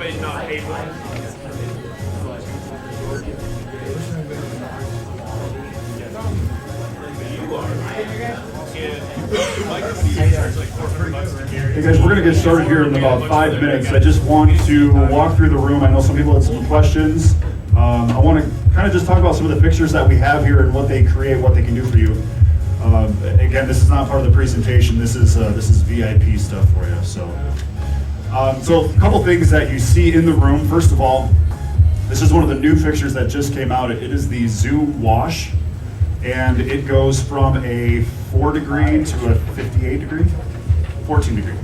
Chauvet's not paid for. Hey guys, we're going to get started here in about 5 minutes. I just want to walk through the room. I know some people had some questions. I want to kind of just talk about some of the fixtures that we have here and what they create, what they can do for you. Again, this is not part of the presentation. This is VIP stuff for you. So a couple things that you see in the room. First of all, this is one of the new fixtures that just came out. It is the Zoom Wash, and it goes from a 4 degree to a 58 degree, 14 degree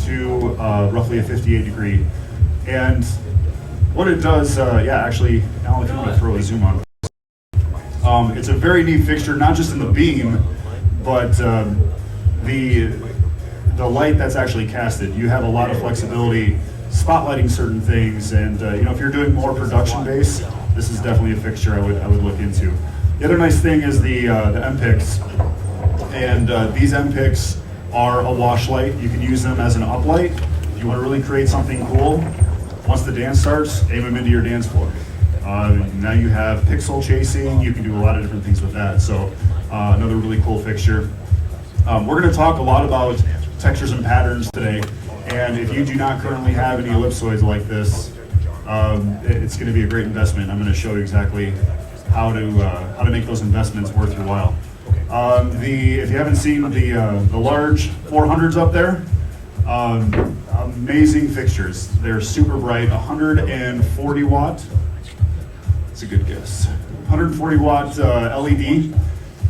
to roughly a 58 degree. And what it does, actually, Alan, if you want to throw a zoom on. It's a very neat fixture, not just in the beam, but the light that's actually casted. You have a lot of flexibility, spotlighting certain things, and if you're doing more production base, this is definitely a fixture I would look into. The other nice thing is the M-Picks, and these M-Picks are a wash light. You can use them as an uplight. If you want to really create something cool, once the dance starts, aim them into your dance floor. Now you have pixel chasing. You can do a lot of different things with that. So another really cool fixture. We're going to talk a lot about textures and patterns today. And if you do not currently have any ellipsoids like this, it's going to be a great investment. I'm going to show you exactly how to make those investments worth your while. If you haven't seen the large 400s up there, amazing fixtures. They're super bright, 140 watt. That's a good guess. 140 watt LED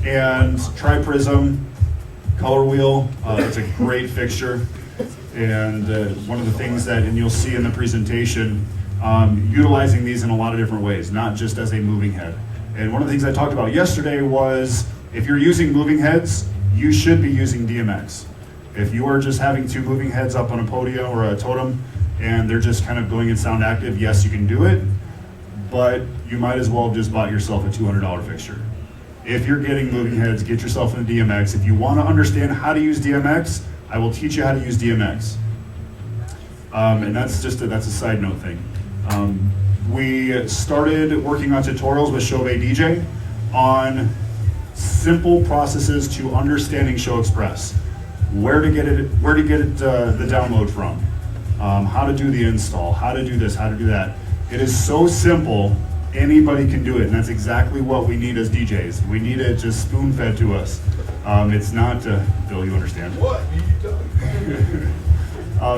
and tri-prism color wheel. It's a great fixture. And one of the things that, and you'll see in the presentation, utilizing these in a lot of different ways, not just as a moving head. And one of the things I talked about yesterday was, if you're using moving heads, you should be using DMX. If you are just having two moving heads up on a podium or a totem, and they're just kind of going in sound active, yes, you can do it, but you might as well have just bought yourself a $200 fixture. If you're getting moving heads, get yourself in the DMX. If you want to understand how to use DMX, I will teach you how to use DMX. And that's a side note thing. We started working on tutorials with Chauvet DJ on simple processes to understanding Show Express. Where to get it, the download from, how to do the install, how to do this, how to do that. It is so simple, anybody can do it, and that's exactly what we need as DJs. We need it just spoon-fed to us. It's not, Bill, you understand. What?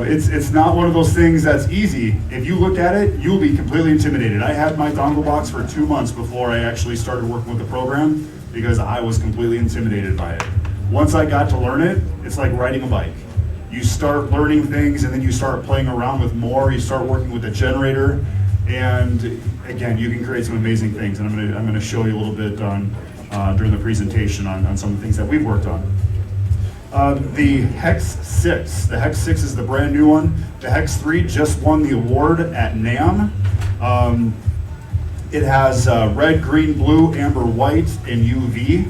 It's not one of those things that's easy. If you look at it, you'll be completely intimidated. I had my dongle box for 2 months before I actually started working with the program because I was completely intimidated by it. Once I got to learn it, it's like riding a bike. You start learning things and then you start playing around with more, you start working with the generator, and again, you can create some amazing things. And I'm gonna show you a little bit during the presentation on some of the things that we've worked on. The Hex 6. The Hex 6 is the brand new one. The Hex 3 just won the award at NAMM. It has red, green, blue, amber, white, and UV.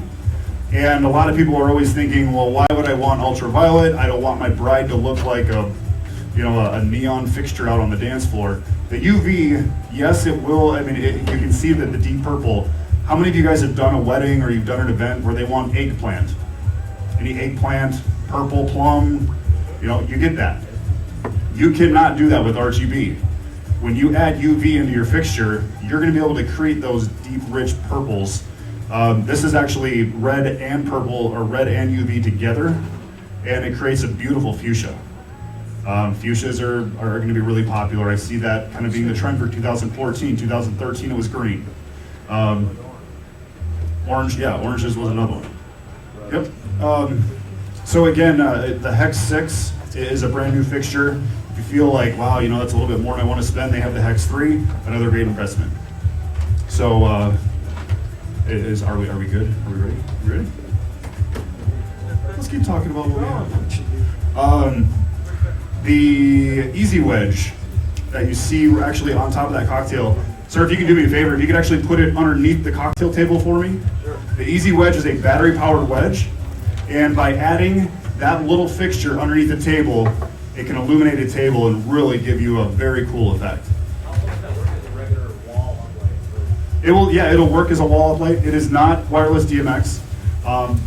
And a lot of people are always thinking, well, why would I want ultraviolet? I don't want my bride to look like a neon fixture out on the dance floor. The UV, yes, it will. I mean, you can see that the deep purple. How many of you guys have done a wedding or you've done an event where they want eggplant? Any eggplant, purple, plum, you get that. You cannot do that with RGB. When you add UV into your fixture, you're going to be able to create those deep, rich purples. This is actually red and purple, or red and UV together, and it creates a beautiful fuchsia. Fuchsias are going to be really popular. I see that kind of being the trend for 2014. 2013 it was green. Oranges was another one. Yep. So again, the Hex 6 is a brand new fixture. If you feel like, wow, that's a little bit more than I want to spend, they have the Hex 3, another great investment. So, are we good? Are we ready? You ready? Let's keep talking about what we have. The Easy Wedge that you see actually on top of that cocktail. Sir, if you can do me a favor, if you could actually put it underneath the cocktail table for me. Sure. The Easy Wedge is a battery-powered wedge, and by adding that little fixture underneath the table, it can illuminate a table and really give you a very cool effect. It will, yeah, it'll work as a wall light. It is not wireless DMX,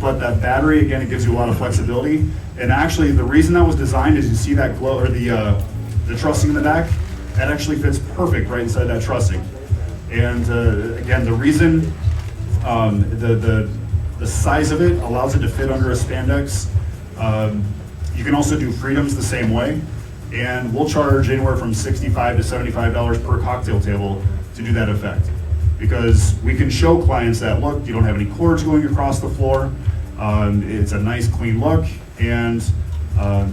but that battery, again, it gives you a lot of flexibility. And actually, the reason that was designed is you see that glow, or the trussing in the back, that actually fits perfect right inside that trussing. And again, the reason, the size of it allows it to fit under a spandex. You can also do freedoms the same way. And we'll charge anywhere from $65 to $75 per cocktail table to do that effect. Because we can show clients that, look, you don't have any cords going across the floor. It's a nice clean look, and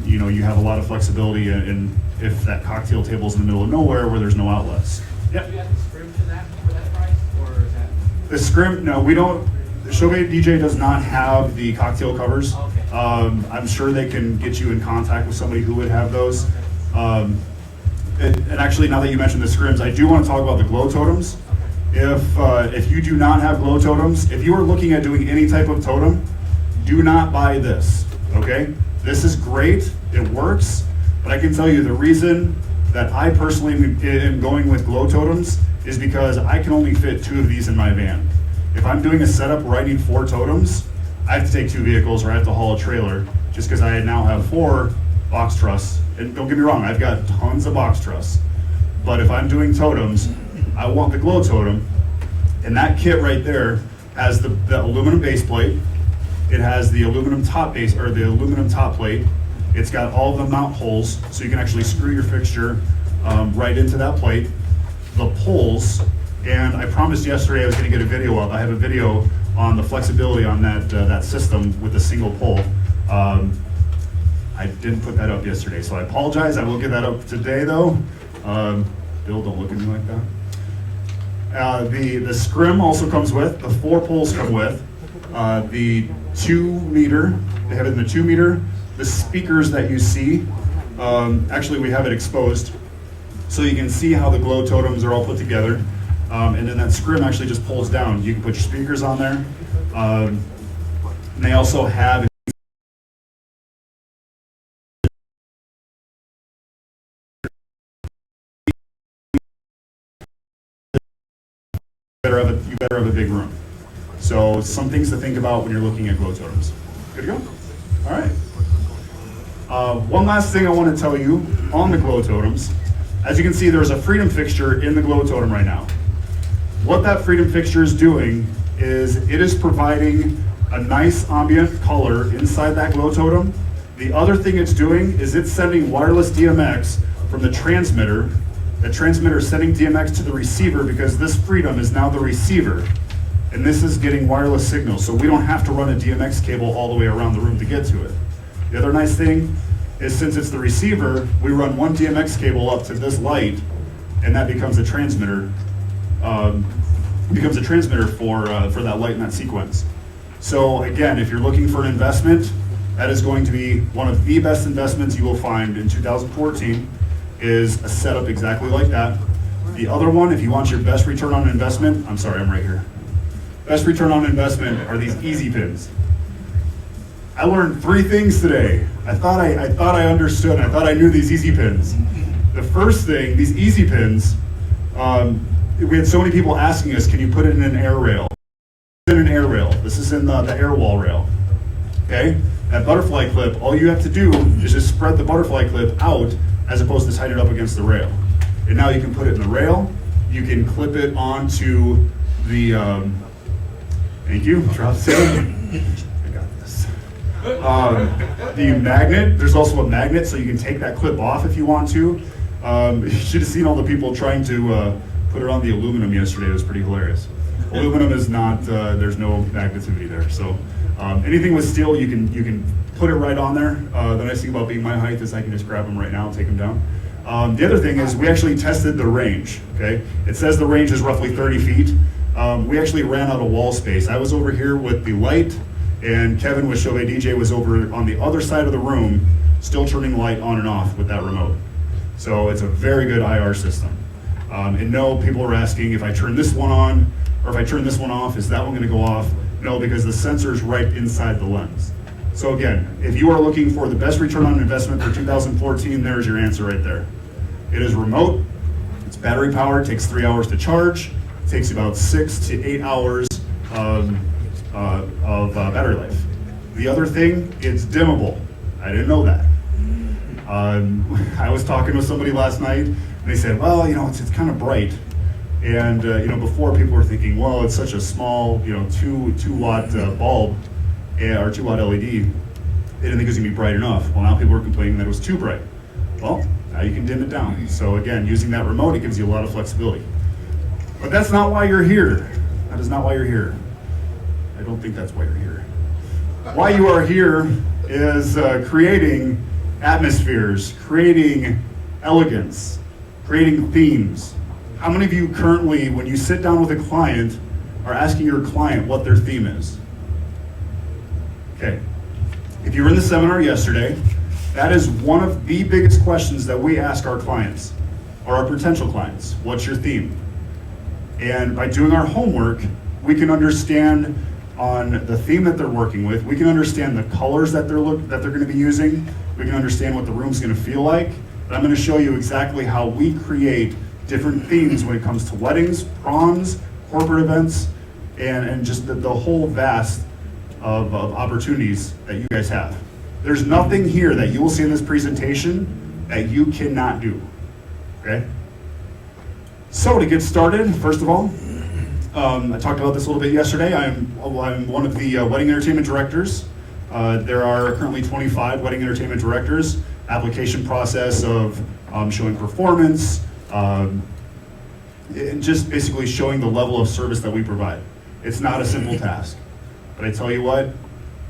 you know, you have a lot of flexibility in if that cocktail table's in the middle of nowhere where there's no outlets. Yep. Do you have the scrim to that for that price, or is that? The scrim, no, we don't. Chauvet DJ does not have the cocktail covers. Okay. I'm sure they can get you in contact with somebody who would have those. And actually, now that you mentioned the scrims, I do want to talk about the glow totems. If you do not have glow totems, if you are looking at doing any type of totem, do not buy this, okay? This is great, it works, but I can tell you the reason that I personally am going with glow totems is because I can only fit 2 of these in my van. If I'm doing a setup where I need 4 totems, I have to take 2 vehicles or I have to haul a trailer just because I now have 4 box truss. And don't get me wrong, I've got tons of box truss. But if I'm doing totems, I want the glow totem, and that kit right there has the aluminum base plate. It has the aluminum top base, or the aluminum top plate. It's got all the mount holes, so you can actually screw your fixture right into that plate. The poles, and I promised yesterday I was going to get a video up. I have a video on the flexibility on that system with a single pole. I didn't put that up yesterday, so I apologize. I will get that up today, though. Bill, don't look at me like that. The scrim also comes with, the 4 poles come with, the 2 meter, they have it in the 2 meter, the speakers that you see, actually we have it exposed, so you can see how the glow totems are all put together, and then that scrim actually just pulls down. You can put your speakers on there, and they also have you better have a big room. So some things to think about when you're looking at glow totems. Good to go? All right. One last thing I want to tell you on the glow totems. As you can see, there's a freedom fixture in the glow totem right now. What that freedom fixture is doing is it is providing a nice ambient color inside that glow totem. The other thing it's doing is it's sending wireless DMX from the transmitter. The transmitter is sending DMX to the receiver because this freedom is now the receiver. And this is getting wireless signals, so we don't have to run a DMX cable all the way around the room to get to it. The other nice thing is since it's the receiver, we run 1 DMX cable up to this light, and that becomes a transmitter. For that light in that sequence. So again, if you're looking for an investment, that is going to be one of the best investments you will find in 2014. Is a setup exactly like that. The other one, if you want your best return on investment, I'm sorry, I'm right here. Best return on investment are these easy pins. I learned 3 things today. I thought I understood. I thought I knew these easy pins. The first thing, these easy pins, we had so many people asking us, can you put it in an air rail? In an air rail. This is in the air wall rail. Okay? That butterfly clip, all you have to do is just spread the butterfly clip out as opposed to tighten it up against the rail. And now you can put it in the rail. You can clip it onto the, thank you, drop it. I got this. The magnet, there's also a magnet, so you can take that clip off if you want to. You should have seen all the people trying to put it on the aluminum yesterday. It was pretty hilarious. Aluminum is not, there's no magnetivity there. So anything with steel, you can put it right on there. The nice thing about being my height is I can just grab them right now and take them down. The other thing is we actually tested the range, okay? It says the range is roughly 30 feet. We actually ran out of wall space. I was over here with the light, and Kevin with Chauvet DJ was over on the other side of the room, still turning the light on and off with that remote. So it's a very good IR system. And no, people are asking if I turn this one on, or if I turn this one off, is that one gonna go off? No, because the sensor's right inside the lens. So again, if you are looking for the best return on investment for 2014, there's your answer right there. It is remote, it's battery powered, takes 3 hours to charge, it takes about 6 to 8 hours of battery life. The other thing, it's dimmable. I didn't know that. I was talking with somebody last night, and they said, well, it's kind of bright. And before people were thinking, well, it's such a small, 2-watt bulb or 2-watt LED. They didn't think it was gonna be bright enough. Well, now people are complaining that it was too bright. Well, now you can dim it down. So again, using that remote, it gives you a lot of flexibility. But that's not why you're here. That is not why you're here. I don't think that's why you're here. Why you are here is creating atmospheres, creating elegance, creating themes. How many of you currently, when you sit down with a client, are asking your client what their theme is? Okay. If you were in the seminar yesterday, that is one of the biggest questions that we ask our clients, or our potential clients. What's your theme? And by doing our homework, we can understand on the theme that they're working with. We can understand the colors that they're going to be using. We can understand what the room's going to feel like. And I'm going to show you exactly how we create different themes when it comes to weddings, proms, corporate events, and just the whole vast of opportunities that you guys have. There's nothing here that you will see in this presentation that you cannot do, okay? So to get started, first of all, I talked about this a little bit yesterday. I'm one of the wedding entertainment directors. There are currently 25 wedding entertainment directors. Application process of showing performance, and just basically showing the level of service that we provide. It's not a simple task. But I tell you what,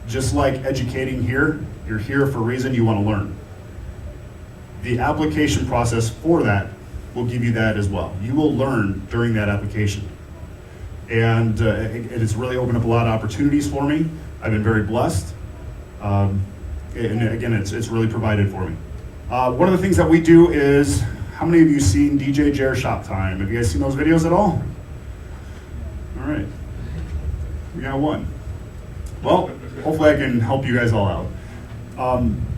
just like educating here, you're here for a reason, you want to learn. The application process for that will give you that as well. You will learn during that application. And it has really opened up a lot of opportunities for me. I've been very blessed. And again, it's really provided for me. One of the things that we do is, how many of you seen DJ Jer Shop Time? Have you guys seen those videos at all? All right, we got one. Well, hopefully I can help you guys all out.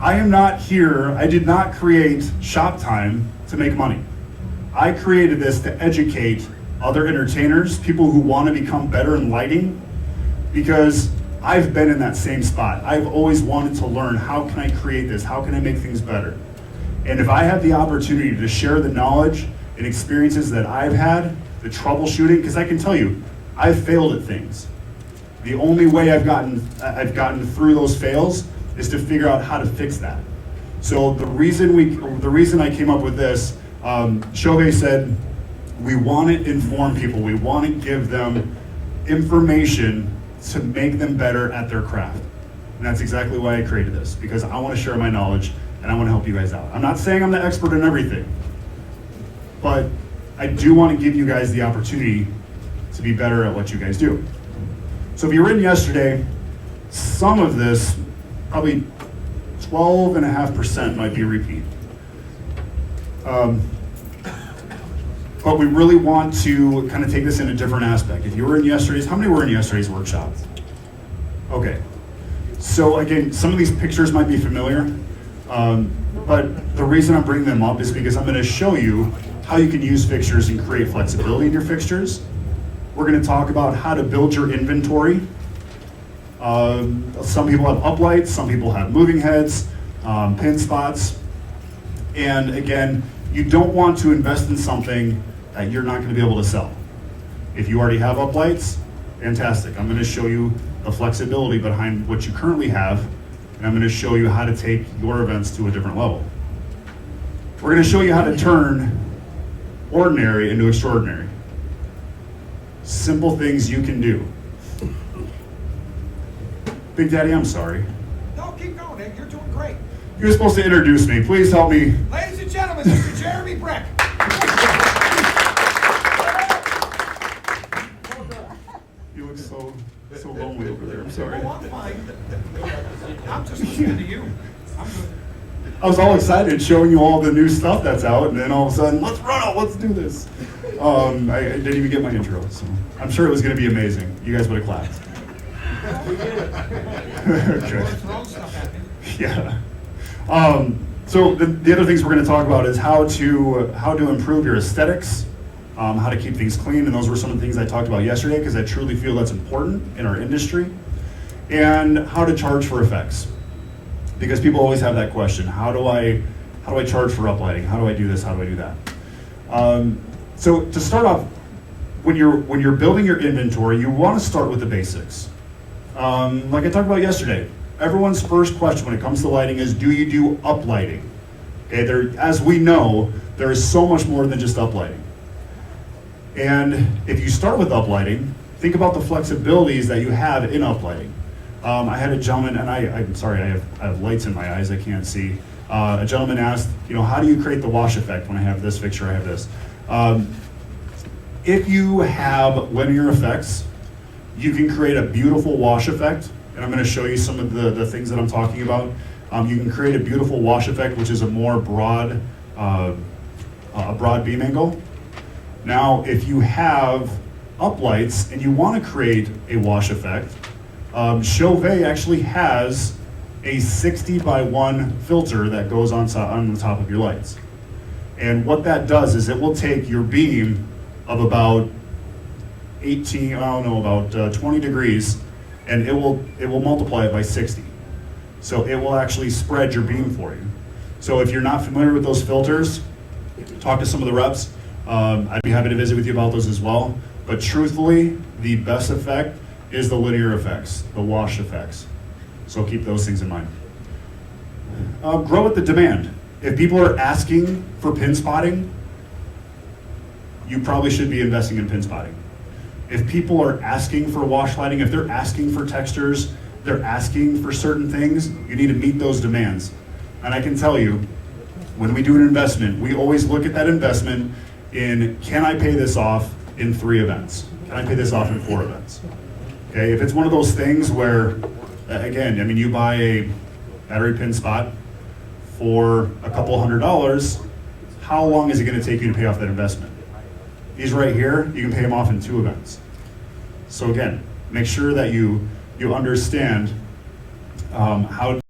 I am not here, I did not create Shop Time to make money. I created this to educate other entertainers, people who want to become better in lighting, because I've been in that same spot. I've always wanted to learn, how can I create this? How can I make things better? And if I have the opportunity to share the knowledge and experiences that I've had, the troubleshooting, because I can tell you, I've failed at things. The only way I've gotten through those fails is to figure out how to fix that. So the reason I came up with this, Chauvet said, we want to inform people. We want to give them information to make them better at their craft. And that's exactly why I created this, because I want to share my knowledge and I want to help you guys out. I'm not saying I'm the expert in everything, but I do want to give you guys the opportunity to be better at what you guys do. So if you were in yesterday, some of this, probably 12.5% might be repeat. But we really want to kind of take this in a different aspect. If you were in yesterday's, how many were in yesterday's workshop? Okay. So again, some of these pictures might be familiar, but the reason I'm bringing them up is because I'm going to show you how you can use fixtures and create flexibility in your fixtures. We're going to talk about how to build your inventory. Some people have uplights, some people have moving heads, pin spots. And again, you don't want to invest in something that you're not going to be able to sell. If you already have uplights, fantastic. I'm going to show you the flexibility behind what you currently have, and I'm going to show you how to take your events to a different level. We're going to show you how to turn ordinary into extraordinary. Simple things you can do. Big Daddy, I'm sorry. No, keep going, Nick. You're doing great. You were supposed to introduce me. Please help me. Ladies and gentlemen, Mr. Jeremy Brech. You look so lonely over there. I'm sorry. Oh, I'm fine. I'm just listening to you. I'm good. I was all excited showing you all the new stuff that's out, and then all of a sudden, let's run out, let's do this. I didn't even get my intro, so I'm sure it was going to be amazing. You guys would have clapped. We did. Okay. Yeah. So the other things we're going to talk about is how to improve your aesthetics, how to keep things clean, and those were some of the things I talked about yesterday because I truly feel that's important in our industry, and how to charge for effects, because people always have that question: how do I charge for uplighting? How do I do this? How do I do that? So to start off, when you're building your inventory, you want to start with the basics. Like I talked about yesterday, everyone's first question when it comes to lighting is, do you do uplighting? Okay, as we know, there is so much more than just uplighting. And if you start with uplighting, think about the flexibilities that you have in uplighting. I had a gentleman, and I'm sorry, I have lights in my eyes, I can't see. A gentleman asked, how do you create the wash effect when I have this fixture, I have this? If you have linear effects, you can create a beautiful wash effect, and I'm going to show you some of the things that I'm talking about. You can create a beautiful wash effect, which is a more broad beam angle. Now, if you have uplights and you want to create a wash effect, Chauvet actually has a 60x1 filter that goes on the top of your lights. And what that does is it will take your beam of about 20 degrees, and it will multiply it by 60. So it will actually spread your beam for you. So if you're not familiar with those filters, talk to some of the reps. I'd be happy to visit with you about those as well. But truthfully, the best effect is the linear effects, the wash effects. So keep those things in mind. Grow with the demand. If people are asking for pin spotting, you probably should be investing in pin spotting. If people are asking for wash lighting, if they're asking for textures, they're asking for certain things, you need to meet those demands. And I can tell you, when we do an investment, we always look at that investment in, can I pay this off in 3 events? Can I pay this off in 4 events? Okay, if it's one of those things where, again, I mean, you buy a battery pin spot for a couple $100, how long is it going to take you to pay off that investment? These right here, you can pay them off in 2 events. So again, make sure that you understand how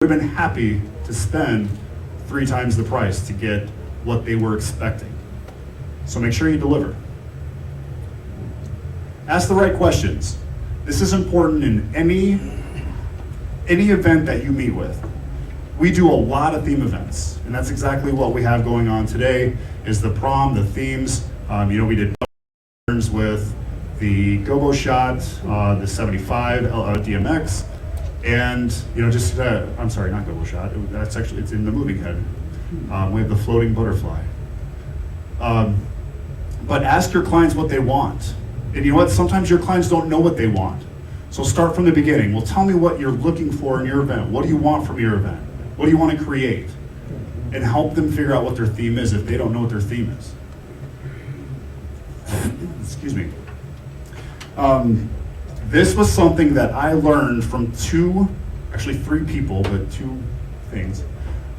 would have been happy to spend 3 times the price to get what they were expecting. So make sure you deliver. Ask the right questions. This is important in any event that you meet with. We do a lot of theme events, and that's exactly what we have going on today, is the prom, the themes. We did with the Gobo Shot, the 75 DMX, and I'm sorry, not Gobo Shot. It's in the moving head. We have the floating butterfly. But ask your clients what they want. And you know what? Sometimes your clients don't know what they want. So start from the beginning. Well, tell me what you're looking for in your event. What do you want from your event? What do you want to create? And help them figure out what their theme is if they don't know what their theme is. Excuse me. This was something that I learned from 3 people, but 2 things.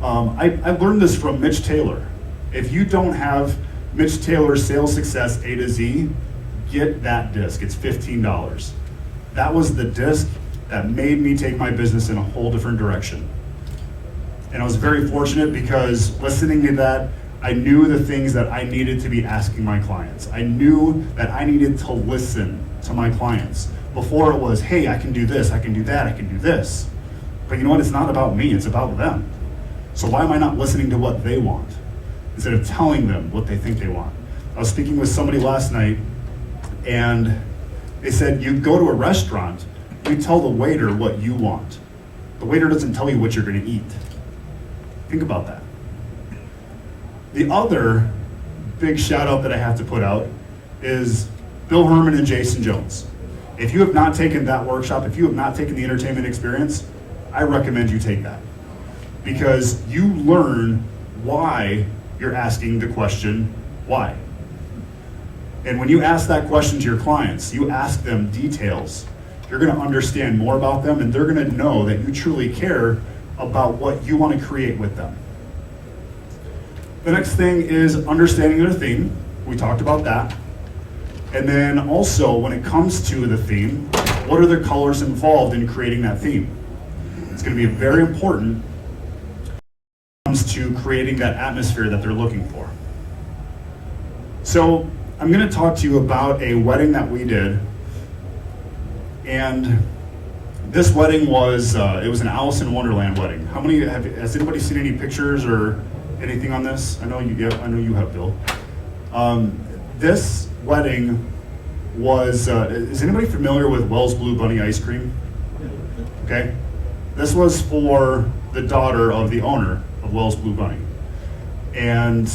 I learned this from Mitch Taylor. If you don't have Mitch Taylor's Sales Success A to Z, get that disc. It's $15. That was the disc that made me take my business in a whole different direction. And I was very fortunate because listening to that, I knew the things that I needed to be asking my clients. I knew that I needed to listen to my clients. Before it was, hey, I can do this, I can do that, I can do this. But you know what? It's not about me, it's about them. So why am I not listening to what they want instead of telling them what they think they want? I was speaking with somebody last night, and they said, you go to a restaurant, you tell the waiter what you want. The waiter doesn't tell you what you're going to eat. Think about that. The other big shout out that I have to put out is Bill Herman and Jason Jones. If you have not taken that workshop, if you have not taken the entertainment experience, I recommend you take that. Because you learn why you're asking the question, why? And when you ask that question to your clients, you ask them details, you're going to understand more about them, and they're going to know that you truly care about what you want to create with them. The next thing is understanding their theme. We talked about that. And then also, when it comes to the theme, what are the colors involved in creating that theme? It's going to be very important when it comes to creating that atmosphere that they're looking for. So I'm going to talk to you about a wedding that we did. And this wedding was, it was an Alice in Wonderland wedding. Has anybody seen any pictures or anything on this? I know you have, Bill. This wedding was, is anybody familiar with Wells Blue Bunny ice cream? Okay. This was for the daughter of the owner of Wells Blue Bunny. And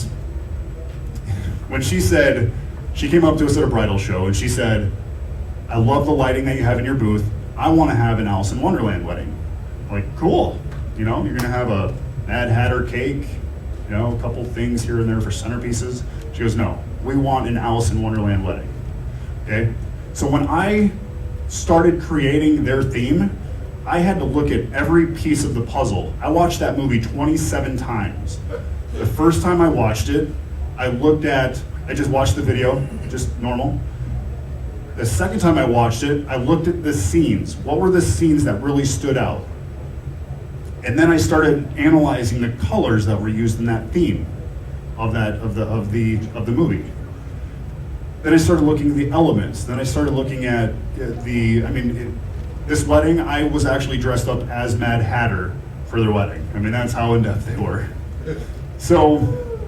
when she came up to us at a bridal show and she said, I love the lighting that you have in your booth. I want to have an Alice in Wonderland wedding. I'm like, cool. You're going to have a Mad Hatter cake, a couple things here and there for centerpieces. She goes, no, we want an Alice in Wonderland wedding. Okay? So when I started creating their theme, I had to look at every piece of the puzzle. I watched that movie 27 times. The first time I watched it, I just watched the video, just normal. The second time I watched it, I looked at the scenes. What were the scenes that really stood out? And then I started analyzing the colors that were used in that theme of the movie. Then I started looking at the elements. Then I started looking at this wedding, I was actually dressed up as Mad Hatter for their wedding. That's how in-depth they were. So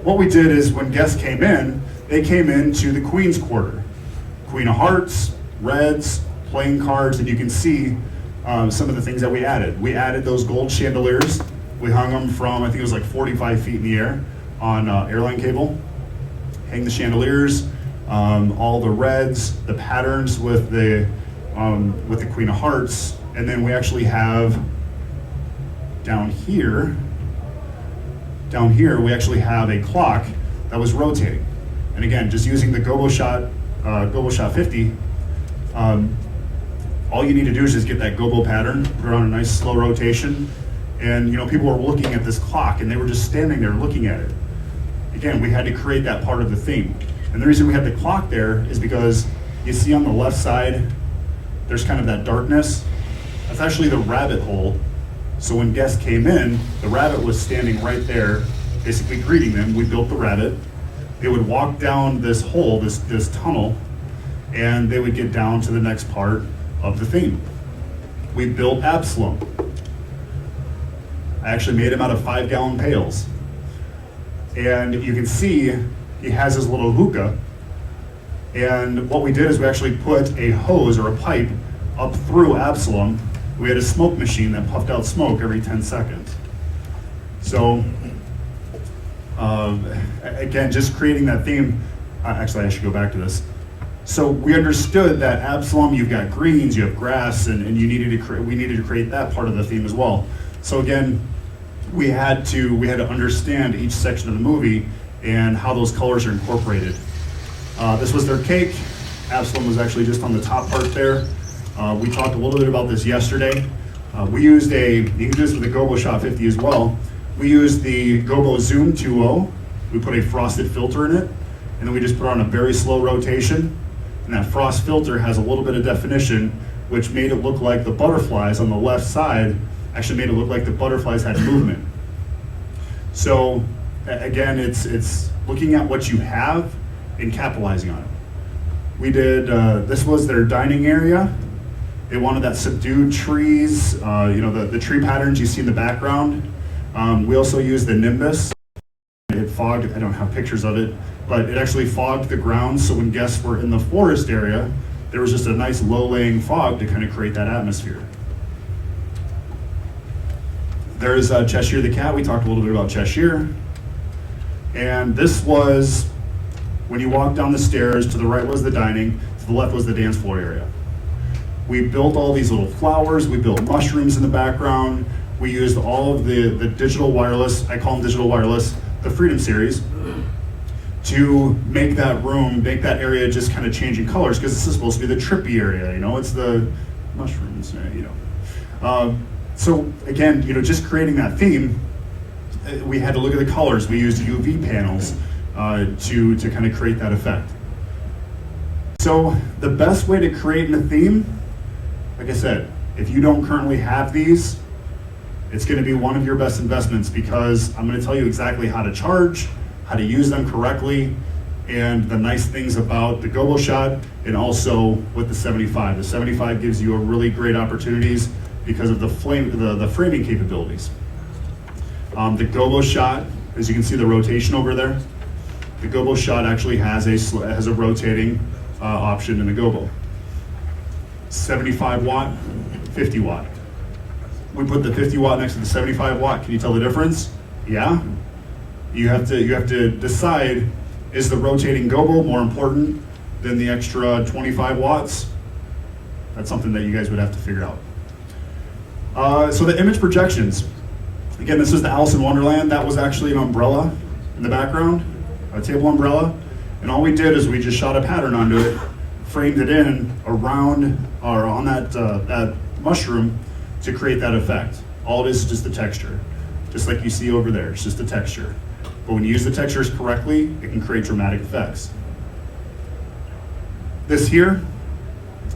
what we did is when guests came in, they came into the Queen's Quarter. Queen of Hearts, Reds, playing cards, and you can see some of the things that we added. We added those gold chandeliers. We hung them from, I think it was like 45 feet in the air on airline cable. Hang the chandeliers, all the reds, the patterns with the Queen of Hearts, and then we actually have down here we actually have a clock that was rotating. And again, just using the Gobo Shot 50, all you need to do is just get that gobo pattern, put it on a nice slow rotation, and people were looking at this clock and they were just standing there looking at it. Again, we had to create that part of the theme. And the reason we had the clock there is because you see on the left side, there's kind of that darkness. That's actually the rabbit hole So when guests came in, the rabbit was standing right there, basically greeting them. We built the rabbit. They would walk down this hole, this tunnel, and they would get down to the next part of the theme. We built Absalom. I actually made him out of 5-gallon pails. And you can see he has his little hookah. And what we did is we actually put a hose or a pipe up through Absalom. We had a smoke machine that puffed out smoke every 10 seconds. So, again, just creating that theme. Actually, I should go back to this. So we understood that Absalom, you've got greens, you have grass, and we needed to create that part of the theme as well. So again, we had to understand each section of the movie and how those colors are incorporated. This was their cake. Absalom was actually just on the top part there. We talked a little bit about this yesterday. We used you can do this with the Gobo Shot 50 as well. We used the Gobo Zoom 2.0. We put a frosted filter in it, and then we just put on a very slow rotation. And that frost filter has a little bit of definition, which made it look like the butterflies on the left side actually made it look like the butterflies had movement. So again, it's looking at what you have and capitalizing on it. We did, this was their dining area. They wanted that subdued trees, the tree patterns you see in the background. We also used the nimbus. It fogged, I don't have pictures of it, but it actually fogged the ground, so when guests were in the forest area, there was just a nice low-laying fog to kind of create that atmosphere. There's Cheshire the cat. We talked a little bit about Cheshire. And this was, when you walk down the stairs, to the right was the dining, to the left was the dance floor area. We built all these little flowers, we built mushrooms in the background, we used all of the digital wireless, I call them digital wireless, the Freedom Series, to make that room, make that area just kind of changing colors, because this is supposed to be the trippy area, it's the mushrooms, So again, just creating that theme, we had to look at the colors. We used UV panels to kind of create that effect. So the best way to create a theme, like I said, if you don't currently have these, it's going to be one of your best investments, because I'm going to tell you exactly how to charge, how to use them correctly, and the nice things about the Gobo Shot, and also with the 75. The 75 gives you a really great opportunities because of the framing capabilities. The Gobo Shot, as you can see the rotation over there, the Gobo Shot actually has a rotating option in the Gobo. 75 watt, 50 watt. We put the 50 watt next to the 75 watt. Can you tell the difference? Yeah. You have to decide, is the rotating Gobo more important than the extra 25 watts? That's something that you guys would have to figure out. So the image projections. Again, this is the Alice in Wonderland. That was actually an umbrella in the background, a table umbrella. And all we did is we just shot a pattern onto it, framed it in around or on that mushroom to create that effect. All it is just the texture, just like you see over there. It's just the texture. But when you use the textures correctly, it can create dramatic effects. This here,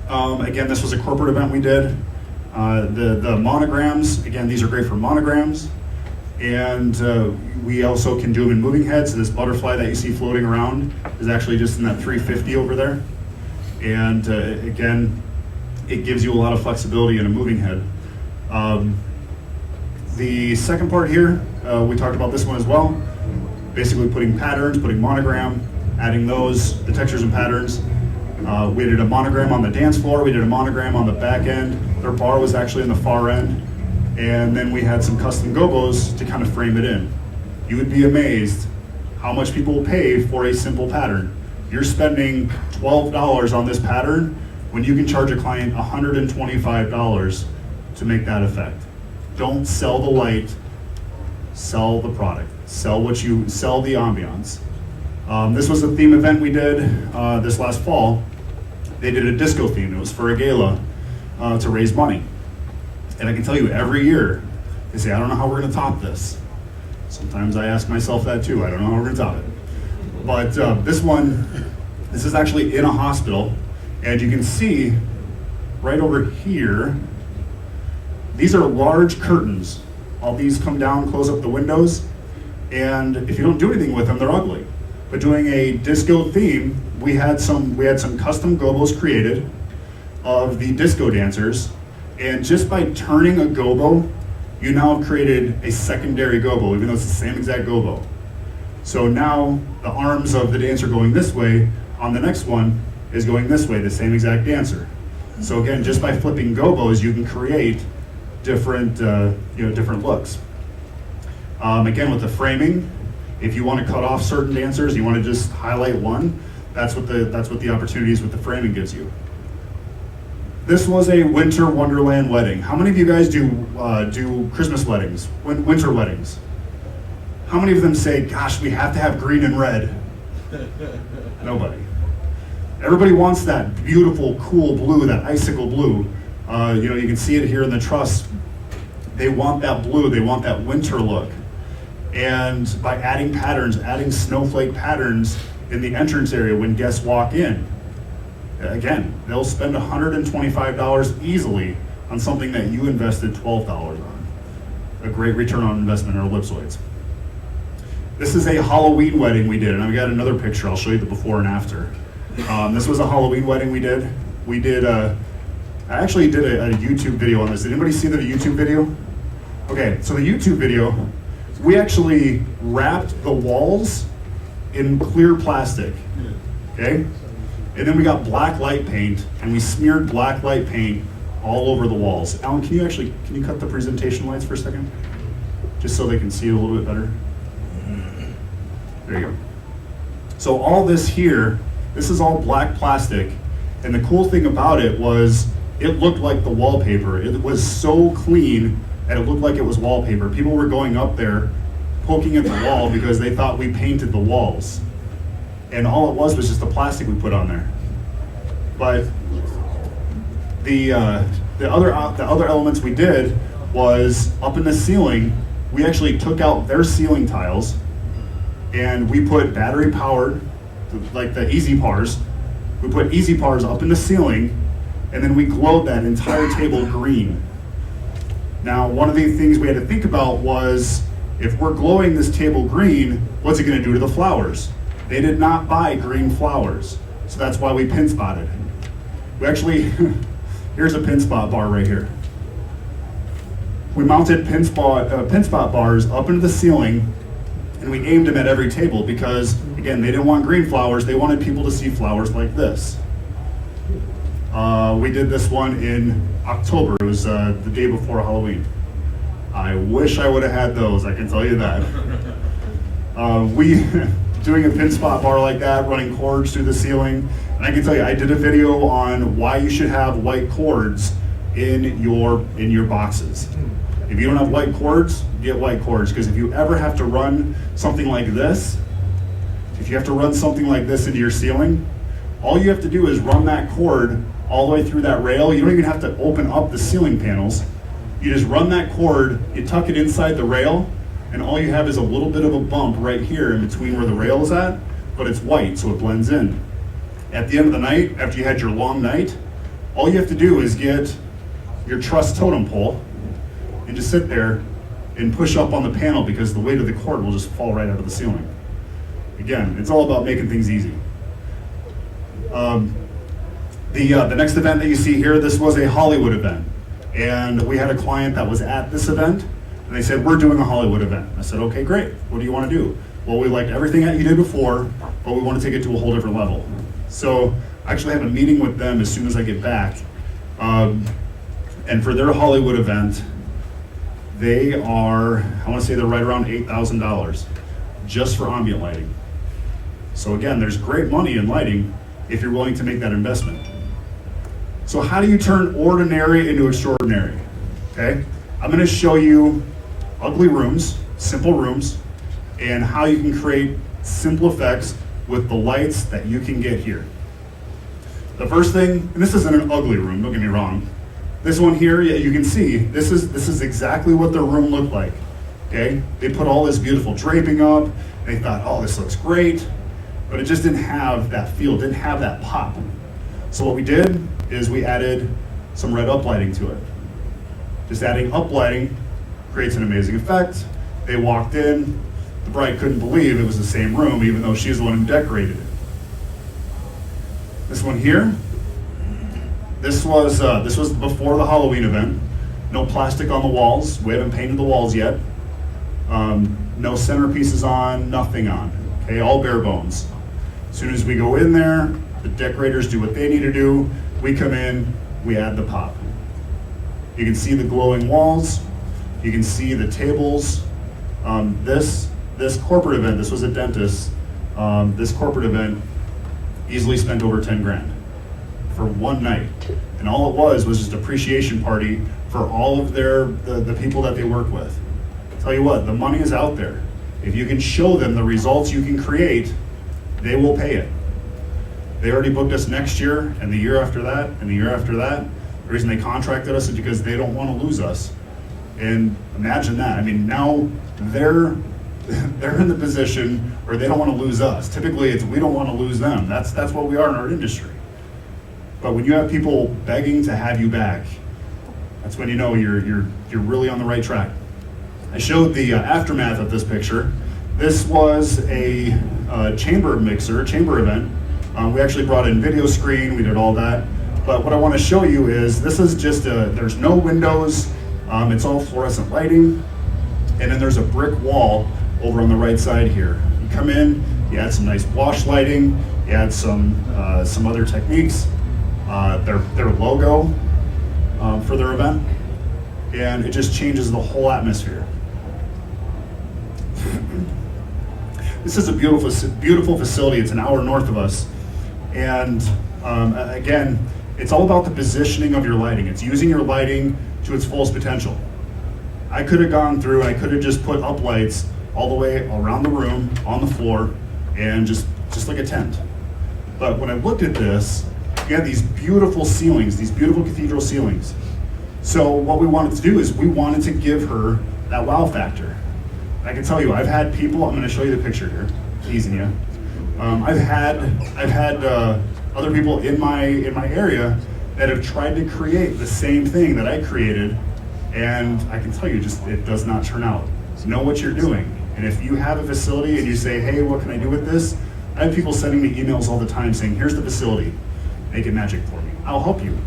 again, this was a corporate event we did. The monograms, again, these are great for monograms. And we also can do them in moving heads. So this butterfly that you see floating around is actually just in that 350 over there. And again, it gives you a lot of flexibility in a moving head. The second part here, we talked about this one as well. Basically putting patterns, putting monogram, adding those, the textures and patterns. We did a monogram on the dance floor, we did a monogram on the back end. Their bar was actually in the far end. And then we had some custom gobos to kind of frame it in. You would be amazed how much people will pay for a simple pattern. You're spending $12 on this pattern when you can charge a client $125 to make that effect. Don't sell the light, sell the product. Sell the ambiance. This was a theme event we did this last fall. They did a disco theme. It was for a gala to raise money. And I can tell you, every year, they say, I don't know how we're going to top this. Sometimes I ask myself that too. I don't know how we're going to top it. But this is actually in a hospital. And you can see right over here, These are large curtains. All these come down, close up the windows, and if you don't do anything with them, they're ugly. But doing a disco theme, we had some custom gobos created of the disco dancers, and just by turning a gobo, you now have created a secondary gobo, even though it's the same exact gobo. So now the arms of the dancer going this way, on the next one is going this way, the same exact dancer. So again, just by flipping gobos, you can create different, different looks. Again, with the framing, if you want to cut off certain dancers, you want to just highlight one, that's what the opportunities with the framing gives you. This was a winter wonderland wedding. How many of you guys do Christmas weddings, winter weddings? How many of them say, gosh, we have to have green and red? Nobody. Everybody wants that beautiful, cool blue, that icicle blue. You can see it here in the truss. They want that blue, they want that winter look. And by adding patterns, adding snowflake patterns in the entrance area when guests walk in, again, they'll spend $125 easily on something that you invested $12 on. A great return on investment in our ellipsoids. This is a Halloween wedding we did, and I've got another picture. I'll show you the before and after. This was a Halloween wedding we did. I actually did a YouTube video on this. Did anybody see the YouTube video? Okay, so the YouTube video, we actually wrapped the walls in clear plastic, okay? And then we got black light paint, and we smeared black light paint all over the walls. Alan, can you cut the presentation lights for a second? Just so they can see it a little bit better. There you go. So all this here, this is all black plastic, and the cool thing about it was it looked like the wallpaper. It was so clean that it looked like it was wallpaper. People were going up there, poking at the wall because they thought we painted the walls. And all it was just the plastic we put on there. But the other elements we did was up in the ceiling, we actually took out their ceiling tiles and we put battery powered, like the easy pars. We put easy pars up in the ceiling, and then we glowed that entire table green. Now, one of the things we had to think about was, if we're glowing this table green, what's it gonna do to the flowers? They did not buy green flowers, so that's why we pin spotted. We actually, here's a pin spot bar right here. We mounted pin spot bars up into the ceiling, and we aimed them at every table because, again, they didn't want green flowers, they wanted people to see flowers like this. We did this one in October. It was the day before Halloween. I wish I would have had those, I can tell you that. Doing a pin spot bar like that, running cords through the ceiling, and I can tell you, I did a video on why you should have white cords in your boxes. If you don't have white cords, get white cords, because if you ever have to run something like this, into your ceiling, all you have to do is run that cord all the way through that rail. You don't even have to open up the ceiling panels. You just run that cord, you tuck it inside the rail, and all you have is a little bit of a bump right here in between where the rail is at, but it's white, so it blends in. At the end of the night, after you had your long night, all you have to do is get your truss totem pole and just sit there and push up on the panel, because the weight of the cord will just fall right out of the ceiling. Again, it's all about making things easy. The next event that you see here, this was a Hollywood event. And we had a client that was at this event, and they said, we're doing a Hollywood event. I said, okay, great. What do you want to do? Well, we liked everything that you did before, but we want to take it to a whole different level. So I actually have a meeting with them as soon as I get back. And for their Hollywood event, they are, I want to say they're right around $8,000 just for ambient lighting. So again, there's great money in lighting if you're willing to make that investment. So how do you turn ordinary into extraordinary? Okay, I'm going to show you ugly rooms, simple rooms, and how you can create simple effects with the lights that you can get here. The first thing, and this isn't an ugly room, don't get me wrong. This one here, yeah, you can see, this is exactly what their room looked like. Okay, they put all this beautiful draping up. They thought, oh, this looks great, but it just didn't have that feel, didn't have that pop. So what we did is we added some red uplighting to it. Just adding up lighting creates an amazing effect. They walked in, the bride couldn't believe it was the same room, even though she's the one who decorated it. This one here, this was before the Halloween event. No plastic on the walls. We haven't painted the walls yet. No centerpieces on, nothing on. Okay, all bare bones. As soon as we go in there, the decorators do what they need to do. We come in, we add the pop. You can see the glowing walls. You can see the tables. This corporate event, this was a dentist. This corporate event easily spent over 10 grand for one night. And all it was just appreciation party for all of the people that they work with. Tell you what, the money is out there. If you can show them the results you can create, they will pay it. They already booked us next year, and the year after that, and the year after that. The reason they contracted us is because they don't want to lose us. And imagine that. I mean, now they're in the position where they don't want to lose us. Typically, it's we don't want to lose them. That's what we are in our industry. But when you have people begging to have you back, that's when you know you're really on the right track. I showed the aftermath of this picture. This was a chamber event. We actually brought in video screen, we did all that. But what I want to show you is, this is just there's no windows, it's all fluorescent lighting, and then there's a brick wall over on the right side here. You come in, you add some nice wash lighting, you add some other techniques, their logo for their event, and it just changes the whole atmosphere. This is a beautiful facility. It's an hour north of us. And again, it's all about the positioning of your lighting. It's using your lighting to its fullest potential. I could have gone through and I could have just put up lights all the way around the room, on the floor, and just like a tent. But when I looked at this, you had these beautiful ceilings, these beautiful cathedral ceilings. So what we wanted to do is we wanted to give her that wow factor. I can tell you, I've had people, I'm gonna show you the picture here, teasing you. I've had other people in my area that have tried to create the same thing that I created, and I can tell you, it does not turn out. So know what you're doing. And if you have a facility and you say, hey, what can I do with this? I have people sending me emails all the time saying, here's the facility, make it magic for me. I'll help you.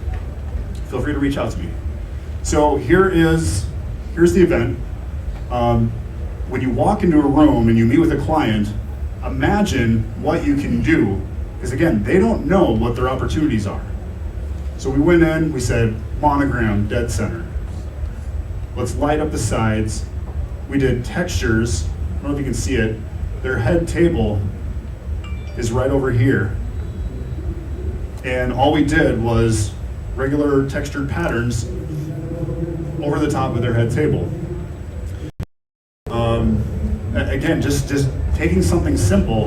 Feel free to reach out to me. So here's the event. When you walk into a room and you meet with a client, imagine what you can do, because again, they don't know what their opportunities are. So we went in, we said, monogram, dead center. Let's light up the sides. We did textures, I don't know if you can see it. Their head table is right over here. And all we did was regular textured patterns over the top of their head table. Again, just taking something simple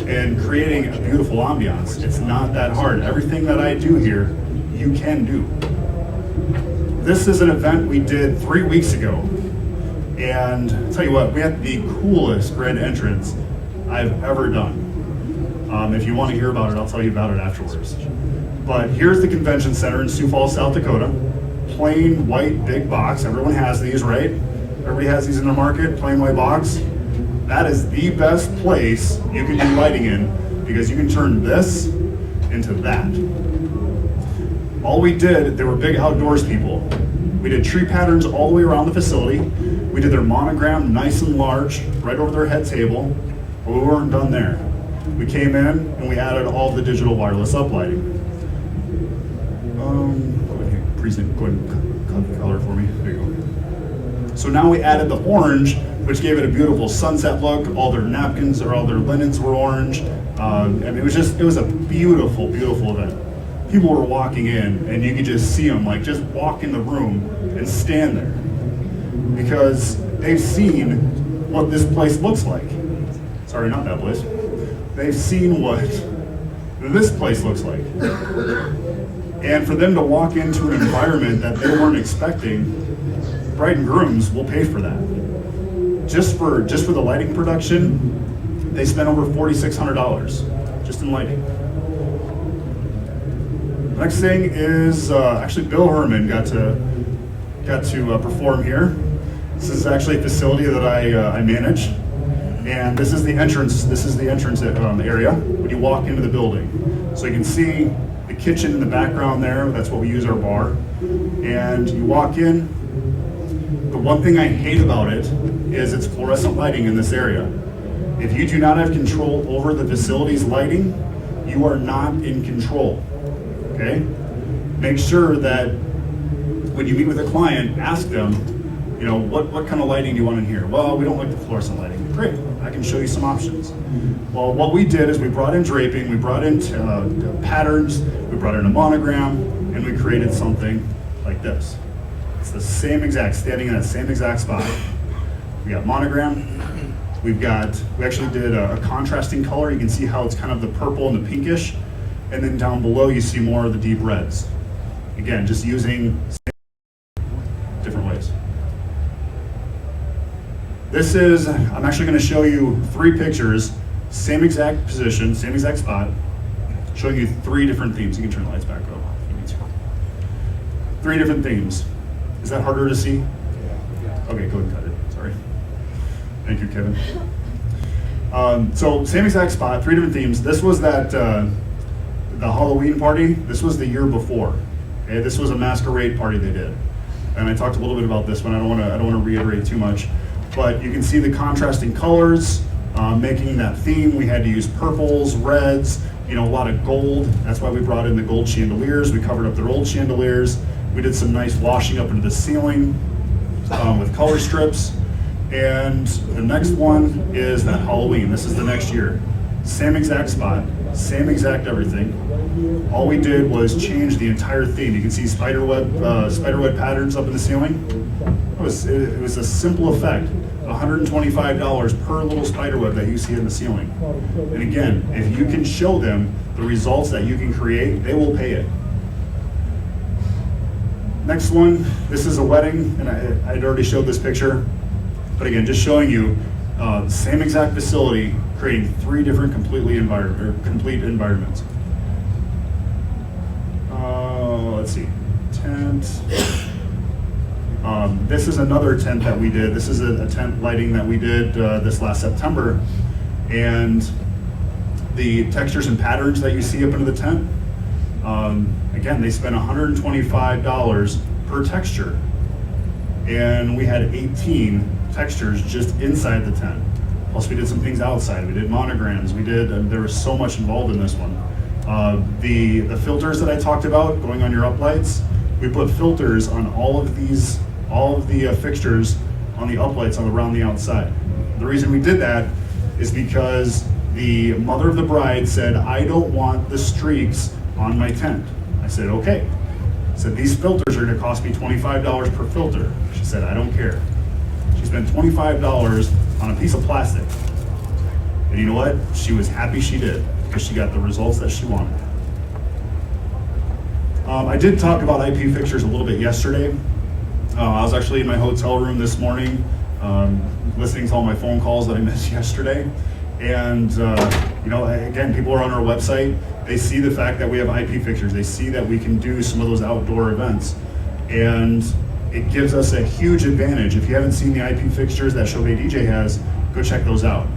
and creating a beautiful ambiance. It's not that hard. Everything that I do here, you can do. This is an event we did 3 weeks ago. And I'll tell you what, we had the coolest grand entrance I've ever done. If you want to hear about it, I'll tell you about it afterwards. But here's the convention center in Sioux Falls, South Dakota. Plain white big box. Everyone has these, right? Everybody has these in their market, plain white box. That is the best place you can do lighting in, because you can turn this into that. All we did, they were big outdoors people. We did tree patterns all the way around the facility. We did their monogram nice and large, right over their head table, but we weren't done there. We came in and we added all the digital wireless uplighting. Go ahead and cut the color for me. There you go. So now we added the orange, which gave it a beautiful sunset look. All their napkins or all their linens were orange. And it was a beautiful, beautiful event. People were walking in and you could just see them just walk in the room and stand there, because they've seen what this place looks like. Sorry, not that place. They've seen what this place looks like. And for them to walk into an environment that they weren't expecting, bride and grooms will pay for that. Just for the lighting production, they spent over $4,600 just in lighting. Next thing is, actually Bill Herman got to got to perform here. This is actually a facility that I manage, and this is the entrance. This is the entrance area when you walk into the building. So you can see the kitchen in the background there. That's what we use our bar. And you walk in. The one thing I hate about it is it's fluorescent lighting in this area. If you do not have control over the facility's lighting, you are not in control. Okay? Make sure that when you meet with a client, ask them, you know, what kind of lighting do you want in here? Well, we don't like the fluorescent lighting. Great, I can show you some options. Well, what we did is we brought in draping, we brought in patterns, we brought in a monogram, and we created something like this. It's the same exact, standing in that same exact spot. We got monogram, we actually did a contrasting color. You can see how it's kind of the purple and the pinkish, and then down below you see more of the deep reds. Again, just using different ways. This is, I'm actually going to show you 3 pictures, same exact position, same exact spot, showing you 3 different themes. You can turn the lights back up if you need to. 3 different themes. Is that harder to see? Okay, go ahead and cut it, sorry. Thank you, Kevin. So same exact spot, 3 different themes. This was that, the Halloween party. This was the year before. Okay, this was a masquerade party they did. And I talked a little bit about this one. I don't want to reiterate too much. But you can see the contrasting colors, making that theme. We had to use purples, reds, you know, a lot of gold. That's why we brought in the gold chandeliers. We covered up their old chandeliers. We did some nice washing up into the ceiling with color strips. And the next one is that Halloween. This is the next year. Same exact spot, same exact everything. All we did was change the entire theme. You can see spiderweb patterns up in the ceiling. It was a simple effect. $125 per little spiderweb that you see in the ceiling. And again, if you can show them the results that you can create, they will pay it. Next one, this is a wedding, and I'd already showed this picture. But again, just showing you same exact facility, creating 3 different complete environments. Let's see, tent. This is another tent that we did. This is a tent lighting that we did this last September. And the textures and patterns that you see up into the tent, again, they spent $125 per texture. And we had 18 textures just inside the tent. Plus we did some things outside. We did monograms. There was so much involved in this one. The filters that I talked about going on your uplights, we put filters on all of the fixtures on the uplights around the outside. The reason we did that is because the mother of the bride said, I don't want the streaks on my tent. I said, okay. I said, these filters are gonna cost me $25 per filter. She said, I don't care. She spent $25 on a piece of plastic. And you know what? She was happy she did, because she got the results that she wanted. I did talk about IP fixtures a little bit yesterday. I was actually in my hotel room this morning, listening to all my phone calls that I missed yesterday. And you know, again, people are on our website. They see the fact that we have IP fixtures. They see that we can do some of those outdoor events. And it gives us a huge advantage. If you haven't seen the IP fixtures that Chauvet DJ has, go check those out.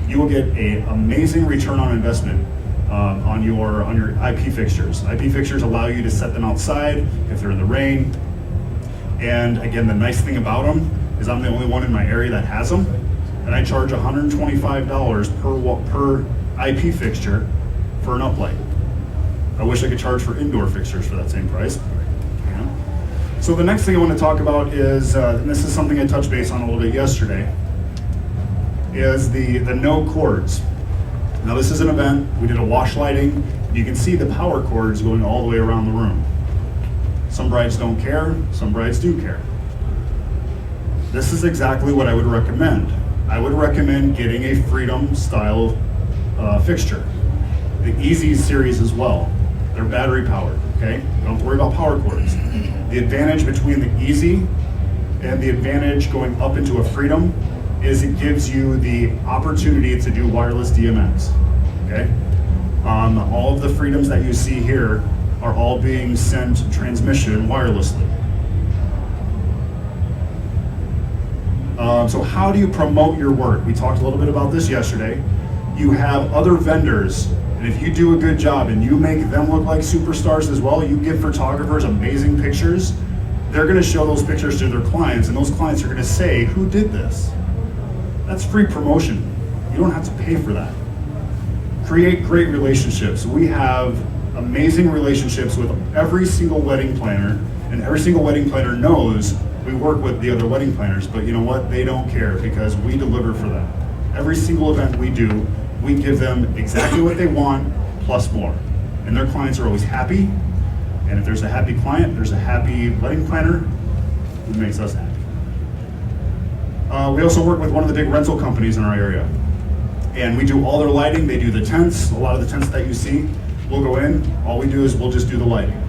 You will get an amazing return on investment on your IP fixtures. IP fixtures allow you to set them outside if they're in the rain. And again, the nice thing about them is I'm the only one in my area that has them, and I charge $125 per IP fixture for an uplight. I wish I could charge for indoor fixtures for that same price. Yeah. So the next thing I want to talk about is, and this is something I touched base on a little bit yesterday, is the no cords. Now this is an event, we did a wash lighting. You can see the power cords going all the way around the room. Some brides don't care, some brides do care. This is exactly what I would recommend. I would recommend getting a Freedom style fixture. The Easy series as well. They're battery powered, okay? Don't have to worry about power cords. The advantage between the Easy and the advantage going up into a Freedom is it gives you the opportunity to do wireless DMX, okay? All of the Freedoms that you see here are all being sent transmission wirelessly. So how do you promote your work? We talked a little bit about this yesterday. You have other vendors, and if you do a good job and you make them look like superstars as well, you give photographers amazing pictures, they're gonna show those pictures to their clients, and those clients are gonna say, who did this? That's free promotion. You don't have to pay for that. Create great relationships. We have amazing relationships with every single wedding planner, and every single wedding planner knows we work with the other wedding planners, but you know what? They don't care because we deliver for them. Every single event we do, we give them exactly what they want, plus more. And their clients are always happy, and if there's a happy client, there's a happy wedding planner, who makes us happy. We also work with one of the big rental companies in our area, and we do all their lighting. They do the tents. A lot of the tents that you see, we'll go in, all we do is we'll just do the lighting.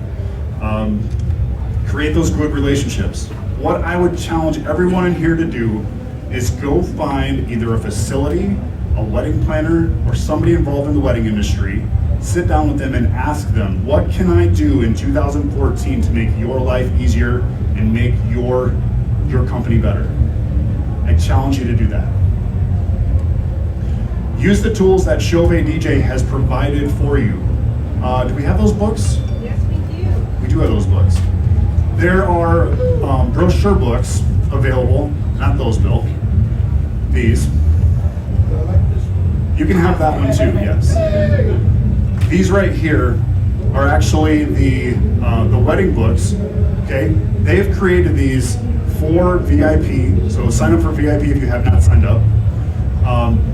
Create those good relationships. What I would challenge everyone in here to do is go find either a facility, a wedding planner, or somebody involved in the wedding industry, sit down with them and ask them, what can I do in 2014 to make your life easier and make your company better? I challenge you to do that. Use the tools that Chauvet DJ has provided for you. Do we have those books? Yes, we do. We do have those books. There are brochure books available, not those, Bill. These. You can have that one too, yes. These right here are actually the wedding books, okay? They have created these for VIP, so sign up for VIP if you have not signed up.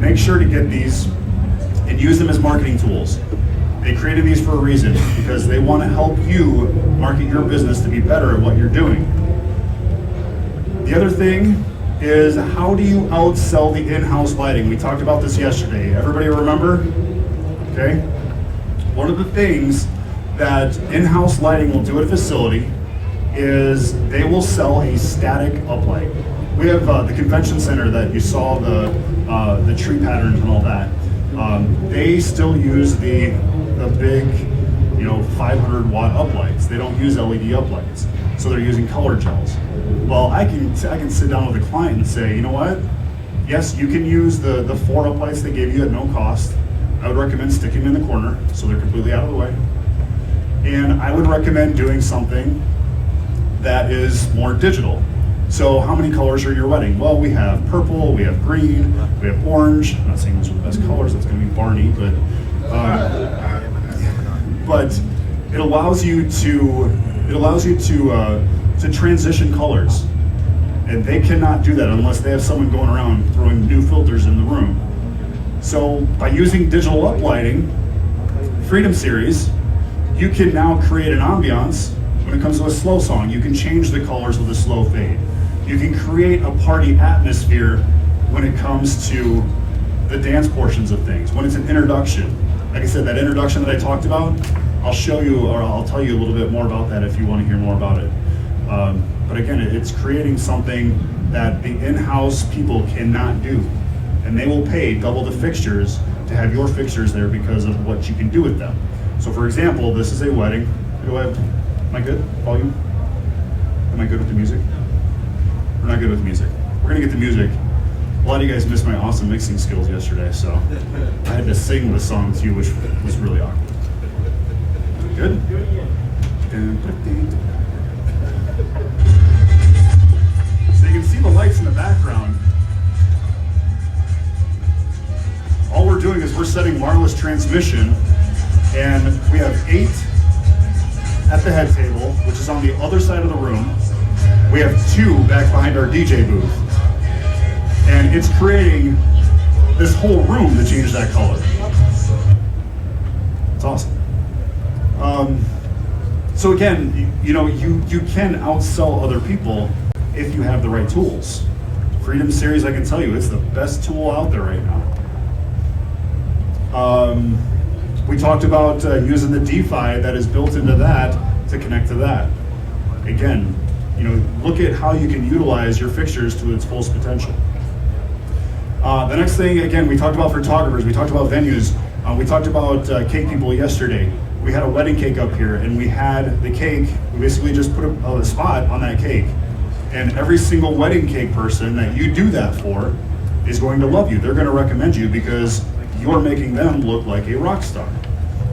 Make sure to get these and use them as marketing tools. They created these for a reason, because they want to help you market your business to be better at what you're doing. The other thing is, how do you outsell the in-house lighting? We talked about this yesterday. Everybody remember? Okay. One of the things that in-house lighting will do at a facility is they will sell a static uplight. We have the convention center that you saw, the tree patterns and all that. They still use the big, 500 watt uplights. They don't use LED uplights, so they're using color gels. Well, I can sit down with a client and say, you know what? Yes, you can use the 4 uplights they gave you at no cost. I would recommend sticking them in the corner so they're completely out of the way. And I would recommend doing something that is more digital. So how many colors are your wedding? Well, we have purple, we have green, we have orange. I'm not saying those are the best colors, that's gonna be Barney, but it allows you to transition colors. And they cannot do that unless they have someone going around throwing new filters in the room. So by using digital uplighting, Freedom Series, you can now create an ambiance. When it comes to a slow song, you can change the colors with a slow fade. You can create a party atmosphere when it comes to the dance portions of things. When it's an introduction, like I said, that introduction that I talked about, I'll show you, or I'll tell you a little bit more about that if you want to hear more about it. But again, it's creating something that the in-house people cannot do. And they will pay double the fixtures to have your fixtures there because of what you can do with them. So for example, this is a wedding. Am I good? Volume? Am I good with the music? We're not good with music. We're gonna get the music. A lot of you guys missed my awesome mixing skills yesterday, so I had to sing the song to you, which was really awkward. Good? So you can see the lights in the background. All we're doing is we're setting wireless transmission, and we have 8 at the head table, which is on the other side of the room. We have 2 back behind our DJ booth. And it's creating this whole room to change that color. It's awesome. So again, you can outsell other people if you have the right tools. Freedom Series, I can tell you, it's the best tool out there right now. We talked about using the DeFi that is built into that to connect to that. Again, look at how you can utilize your fixtures to its fullest potential. The next thing, again, we talked about photographers, we talked about venues, we talked about cake people yesterday. We had a wedding cake up here, and we had the cake, we basically just put a spot on that cake, And every single wedding cake person that you do that for is going to love you. They're going to recommend you because you're making them look like a rock star.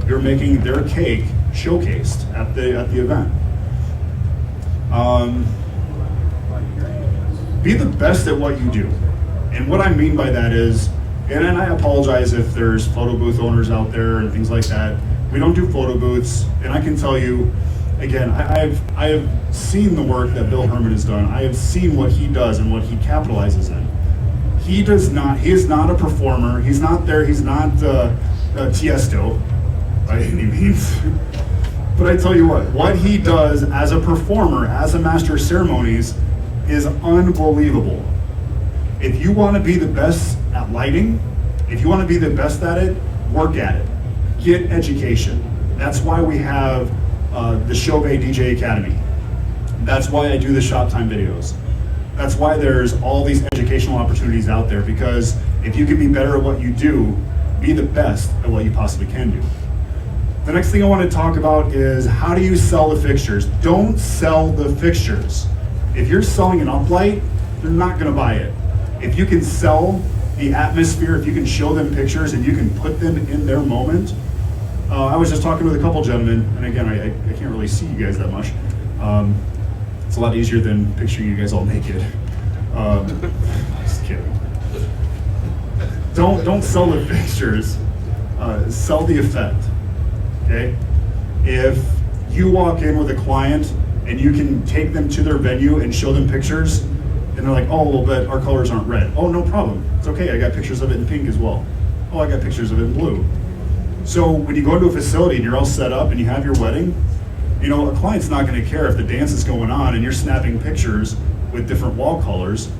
You're making their cake showcased at the event. Be the best at what you do. And what I mean by that is, and I apologize if there's photo booth owners out there and things like that. We don't do photo booths, and I can tell you, again, I have seen the work that Bill Herman has done. I have seen what he does and what he capitalizes in. He is not a performer. He's not there, he's not Tiesto by any means. But I tell you what he does as a performer, as a master of ceremonies, is unbelievable. If you want to be the best at lighting, if you want to be the best at it, work at it. Get education. That's why we have the Chauvet DJ Academy. That's why I do the shop time videos. That's why there's all these educational opportunities out there, because if you can be better at what you do, be the best at what you possibly can do. The next thing I want to talk about is how do you sell the fixtures? Don't sell the fixtures. If you're selling an uplight, they're not going to buy it. If you can sell the atmosphere, if you can show them pictures and you can put them in their moment. I was just talking with a couple gentlemen, and again, I can't really see you guys that much. It's a lot easier than picturing you guys all naked. Just kidding. Don't sell the fixtures. Sell the effect. Okay? If you walk in with a client and you can take them to their venue and show them pictures, and they're like, oh, well, but our colors aren't red. Oh, no problem. It's okay. I got pictures of it in pink as well. Oh, I got pictures of it in blue. So when you go into a facility and you're all set up and you have your wedding, you know, a client's not going to care if the dance is going on and you're snapping pictures with different wall colors.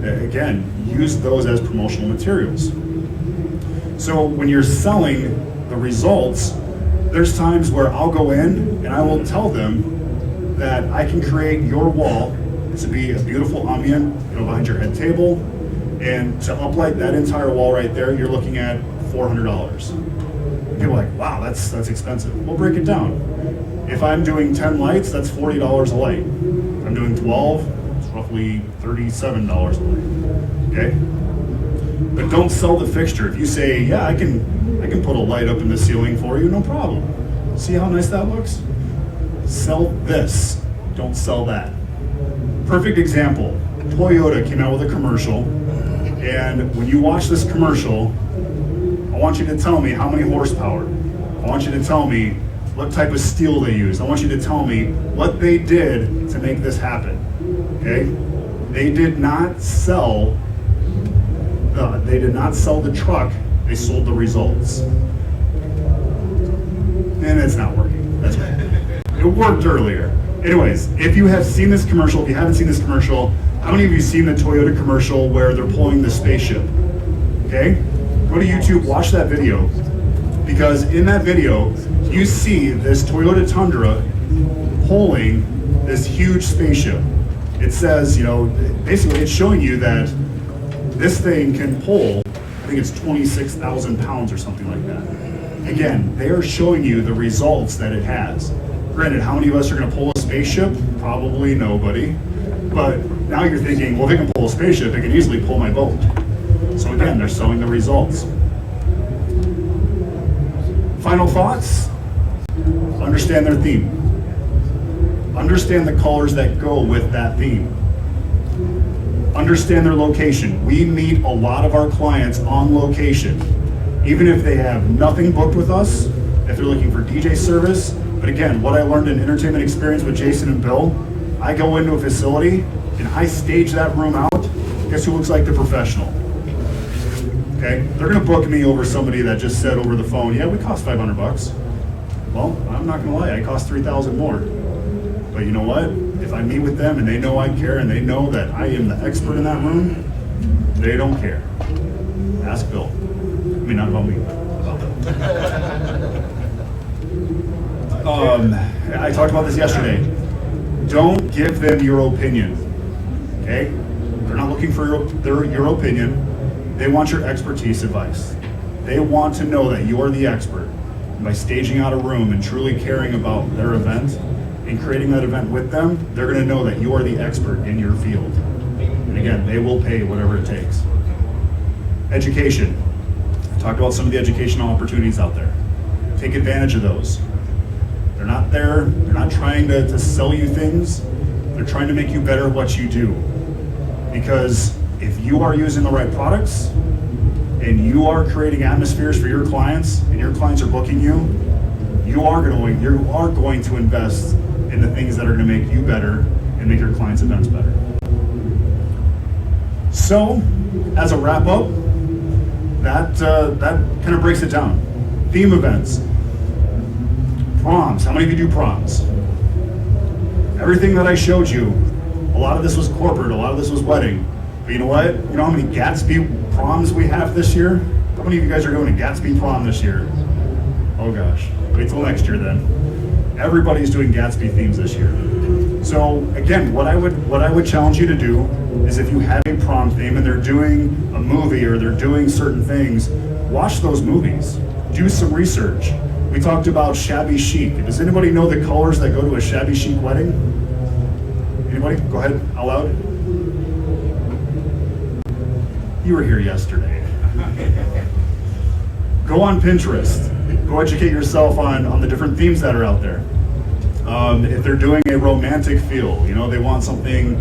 Again, use those as promotional materials. So when you're selling the results, there's times where I'll go in and I will tell them that I can create your wall to be a beautiful ambient, you know, behind your head table, and to uplight that entire wall right there, you're looking at $400. People are like, wow, that's expensive. We'll break it down. If I'm doing 10 lights, that's $40 a light. If I'm doing 12, it's roughly $37 a light. Okay? But don't sell the fixture. If you say, yeah, I can put a light up in the ceiling for you, no problem. See how nice that looks? Sell this. Don't sell that. Perfect example. Toyota came out with a commercial, and when you watch this commercial, I want you to tell me how many horsepower. I want you to tell me what type of steel they used. I want you to tell me what they did to make this happen. Okay? They did not sell the truck, they sold the results. And it's not working. That's right. It worked earlier. Anyways, if you have seen this commercial, if you haven't seen this commercial, how many of you have seen the Toyota commercial where they're pulling the spaceship? Okay? Go to YouTube, watch that video. Because in that video, you see this Toyota Tundra pulling this huge spaceship. It says, you know, basically it's showing you that this thing can pull, I think it's 26,000 pounds or something like that. Again, they are showing you the results that it has. Granted, how many of us are going to pull a spaceship? Probably nobody. But now you're thinking, well, if they can pull a spaceship, they can easily pull my boat. So again, they're showing the results. Final thoughts? Understand their theme. Understand the colors that go with that theme. Understand their location. We meet a lot of our clients on location. Even if they have nothing booked with us, if they're looking for DJ service. But again, what I learned in entertainment experience with Jason and Bill, I go into a facility and I stage that room out. Guess who looks like the professional? Okay, they're gonna book me over somebody that just said over the phone, yeah, we cost $500. Well, I'm not gonna lie, I cost $3,000 more. But you know what? If I meet with them and they know I care and they know that I am the expert in that room, they don't care. Ask Bill. I mean, not about me, but about them. I talked about this yesterday. Don't give them your opinion, okay? They're not looking for your opinion. They want your expertise advice. They want to know that you're the expert. And by staging out a room and truly caring about their event in creating that event with them, they're going to know that you are the expert in your field. And again, they will pay whatever it takes. Education. I talked about some of the educational opportunities out there. Take advantage of those. They're not there, they're not trying to sell you things. They're trying to make you better at what you do. Because if you are using the right products and you are creating atmospheres for your clients and your clients are booking you, you are going to invest in the things that are going to make you better and make your clients' events better. So, as a wrap up, that kind of breaks it down. Theme events. Proms. How many of you do proms? Everything that I showed you, a lot of this was corporate, a lot of this was wedding. But you know what? You know how many Gatsby proms we have this year? How many of you guys are going to Gatsby prom this year? Oh gosh, wait till next year then. Everybody's doing Gatsby themes this year. So again, what I would challenge you to do is if you have a prom theme and they're doing a movie or they're doing certain things, watch those movies. Do some research. We talked about shabby chic. Does anybody know the colors that go to a shabby chic wedding? Anybody? Go ahead, out loud. You were here yesterday. Go on Pinterest. Go educate yourself on the different themes that are out there. If they're doing a romantic feel, you know, they want something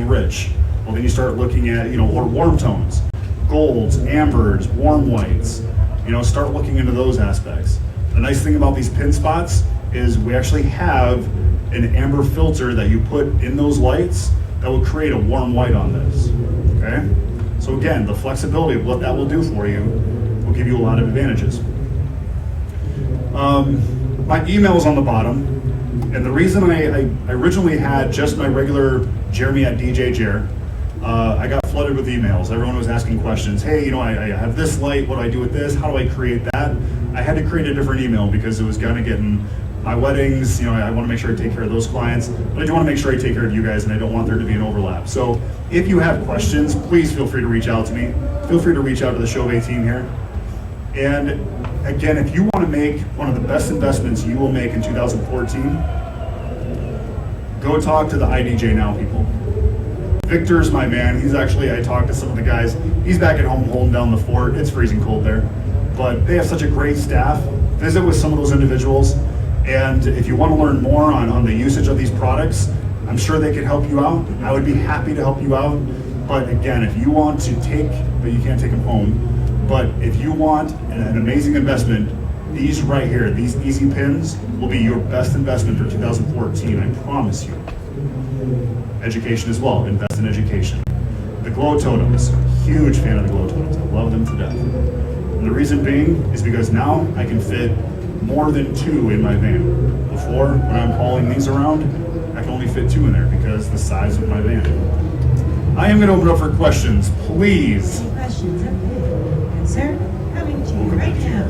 rich. Well, then you start looking at, you know, or warm tones, golds, ambers, warm whites. You know, start looking into those aspects. The nice thing about these pin spots is we actually have an amber filter that you put in those lights that will create a warm white on this, okay? So again, the flexibility of what that will do for you will give you a lot of advantages. My email is on the bottom, and the reason I originally had just my regular Jeremy at DJ Jer, I got flooded with emails. Everyone was asking questions. Hey, you know, I have this light, what do I do with this? How do I create that? I had to create a different email because it was gonna get in my weddings. You know, I wanna make sure I take care of those clients, but I do wanna make sure I take care of you guys, and I don't want there to be an overlap. So if you have questions, please feel free to reach out to me. Feel free to reach out to the Chauvet team here. And again, if you want to make one of the best investments you will make in 2014, go talk to the IDJ Now people. Victor's my man. He's actually, I talked to some of the guys. He's back at home holding down the fort. It's freezing cold there. But they have such a great staff. Visit with some of those individuals. And if you want to learn more on the usage of these products, I'm sure they can help you out. I would be happy to help you out. But again, if you want to take, but you can't take them home, but if you want an amazing investment, these right here, these easy pins will be your best investment for 2014, I promise you. Education as well, invest in education. The glow totems, huge fan of the glow totems, I love them to death. And the reason being is because now I can fit more than 2 in my van. Before, when I'm hauling these around, I can only fit 2 in there because the size of my van. I am going to open up for questions, please. Any questions? Okay. And sir, coming to you right now.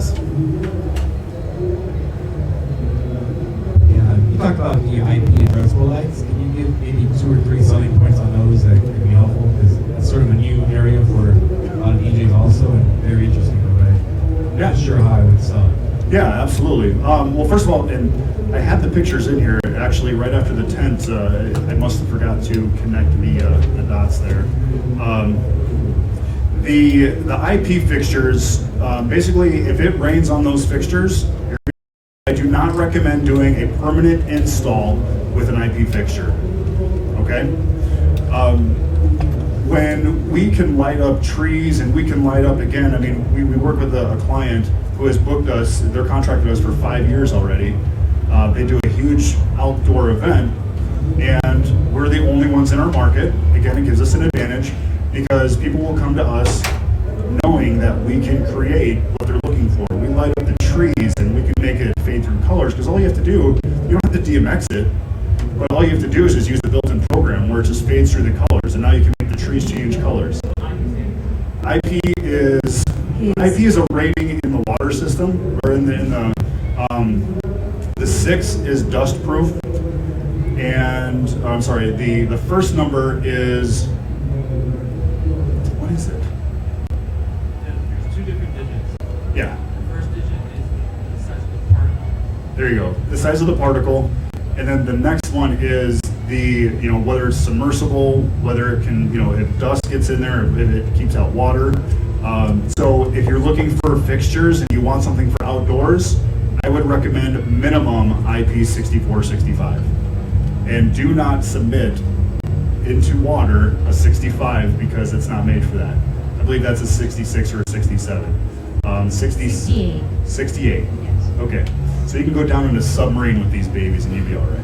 Yeah, you talked about the IP addressable lights. Can you give maybe 2 or 3 selling points on those that could be helpful? Because that's sort of a new area for a lot of DJs also, and very interesting, but I'm not sure how I would sell it. Yeah, absolutely. Well, first of all, and I had the pictures in here. Actually, right after the tent, I must have forgot to connect the dots there. The IP fixtures, basically, if it rains on those fixtures, I do not recommend doing a permanent install with an IP fixture. Okay. When we can light up trees and we can light up again, I mean, we work with a client who has booked us, they're contracted us for 5 years already. They do a huge outdoor event, and we're the only ones in our market. Again, it gives us an advantage because people will come to us knowing that we can create what they're looking for. We light up the trees and we can make it fade through colors, because all you have to do, you don't have to DMX it, but all you have to do is just use the built-in program where it just fades through the colors, and now you can make the trees change colors. IP is a rating in the water system, or the 6 is dust proof, and I'm sorry, the first number is, what is it? There's 2 different digits. Yeah, The first digit is the size of the particle. there you go. the size of the particle, and then the next one is the, whether it's submersible, whether it can, if dust gets in there, if it keeps out water. So if you're looking for fixtures and you want something for outdoors, I would recommend minimum IP6465. And do not submit into water a 65 because it's not made for that. I believe that's a 66 or a 67. 68. 68. Yes. Okay. So you can go down in a submarine with these babies and you'll be all right.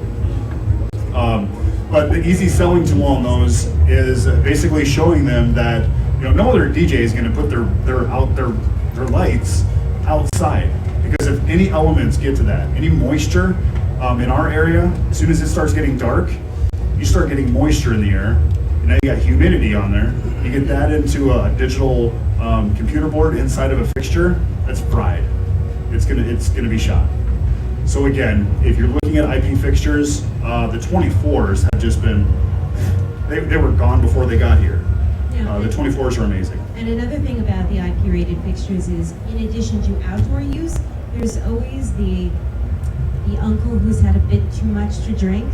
But the easy selling tool on those is basically showing them that no other DJ is going to put their lights outside, because if any elements get to that, any moisture in our area, as soon as it starts getting dark, you start getting moisture in the air, and now you got humidity on there. You get that into a digital computer board inside of a fixture, that's fried. It's gonna be shot. So again, if you're looking at IP fixtures, the 24s have just been, they were gone before they got here. Yeah. The 24s are amazing. And another thing about the IP rated fixtures is, in addition to outdoor use, there's always the uncle who's had a bit too much to drink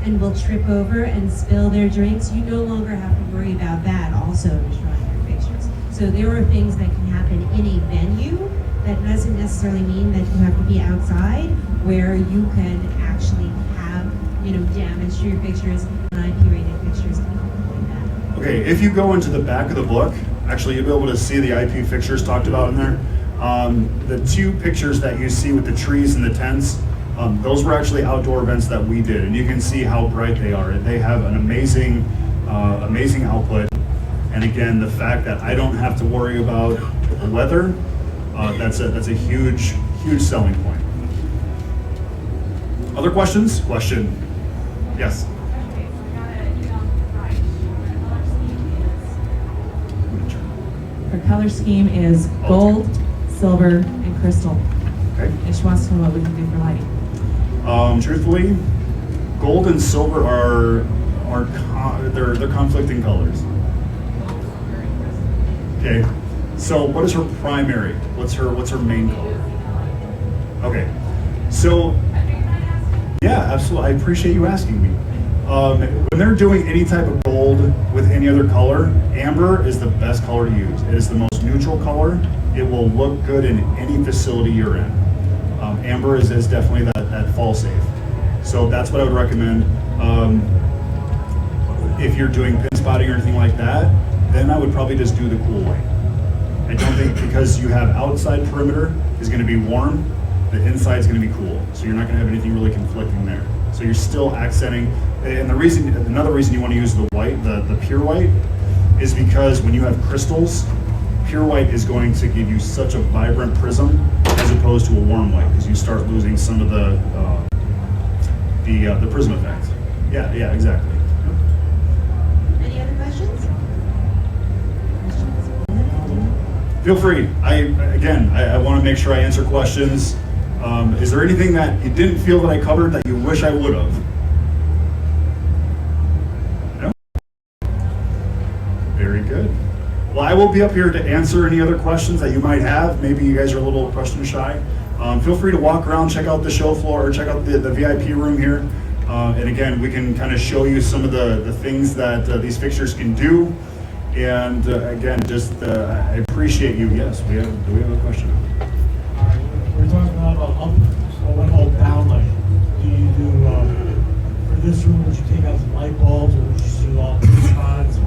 and will trip over and spill their drinks. You no longer have to worry about that also destroying your fixtures. So there are things that can happen in a venue that doesn't necessarily mean that you have to be outside, where you can actually have, damage to your fixtures, and IP rated fixtures can avoid that. Okay, if you go into the back of the book, actually you'll be able to see the IP fixtures talked about in there. The two pictures that you see with the trees and the tents, those were actually outdoor events that we did, and you can see how bright they are. They have an amazing output, and again, the fact that I don't have to worry about the weather, that's a huge selling point. Other questions? Question? Yes. Her color scheme is gold, silver, and crystal. Okay. And she wants to know what we can do for lighting. Truthfully, gold and silver are they're conflicting colors. Okay. So what is her primary? What's her main color? Okay. So yeah, absolutely. I appreciate you asking me. When they're doing any type of gold with any other color, amber is the best color to use. It is the most neutral color. It will look good in any facility you're in. Amber is definitely that fall safe. So that's what I would recommend. If you're doing pin spotting or anything like that, then I would probably just do the cool white. I don't think, because you have outside perimeter is going to be warm, the inside is going to be cool. So you're not going to have anything really conflicting there. So you're still accenting. And another reason you want to use the white, the pure white, is because when you have crystals, pure white is going to give you such a vibrant prism as opposed to a warm white, because you start losing some of the prism effect. Yeah, exactly. Any other questions? Feel free. I want to make sure I answer questions. Is there anything that you didn't feel that I covered that you wish I would have? No? Very good. Well, I will be up here to answer any other questions that you might have. Maybe you guys are a little question shy. Feel free to walk around, check out the show floor, or check out the VIP room here. And again, we can kind of show you some of the things that these fixtures can do. And again, just I appreciate you. Yes, do we have a question? We're talking about what about downlight? Do you do, for this room, would you take out some light bulbs, or would you do all spots?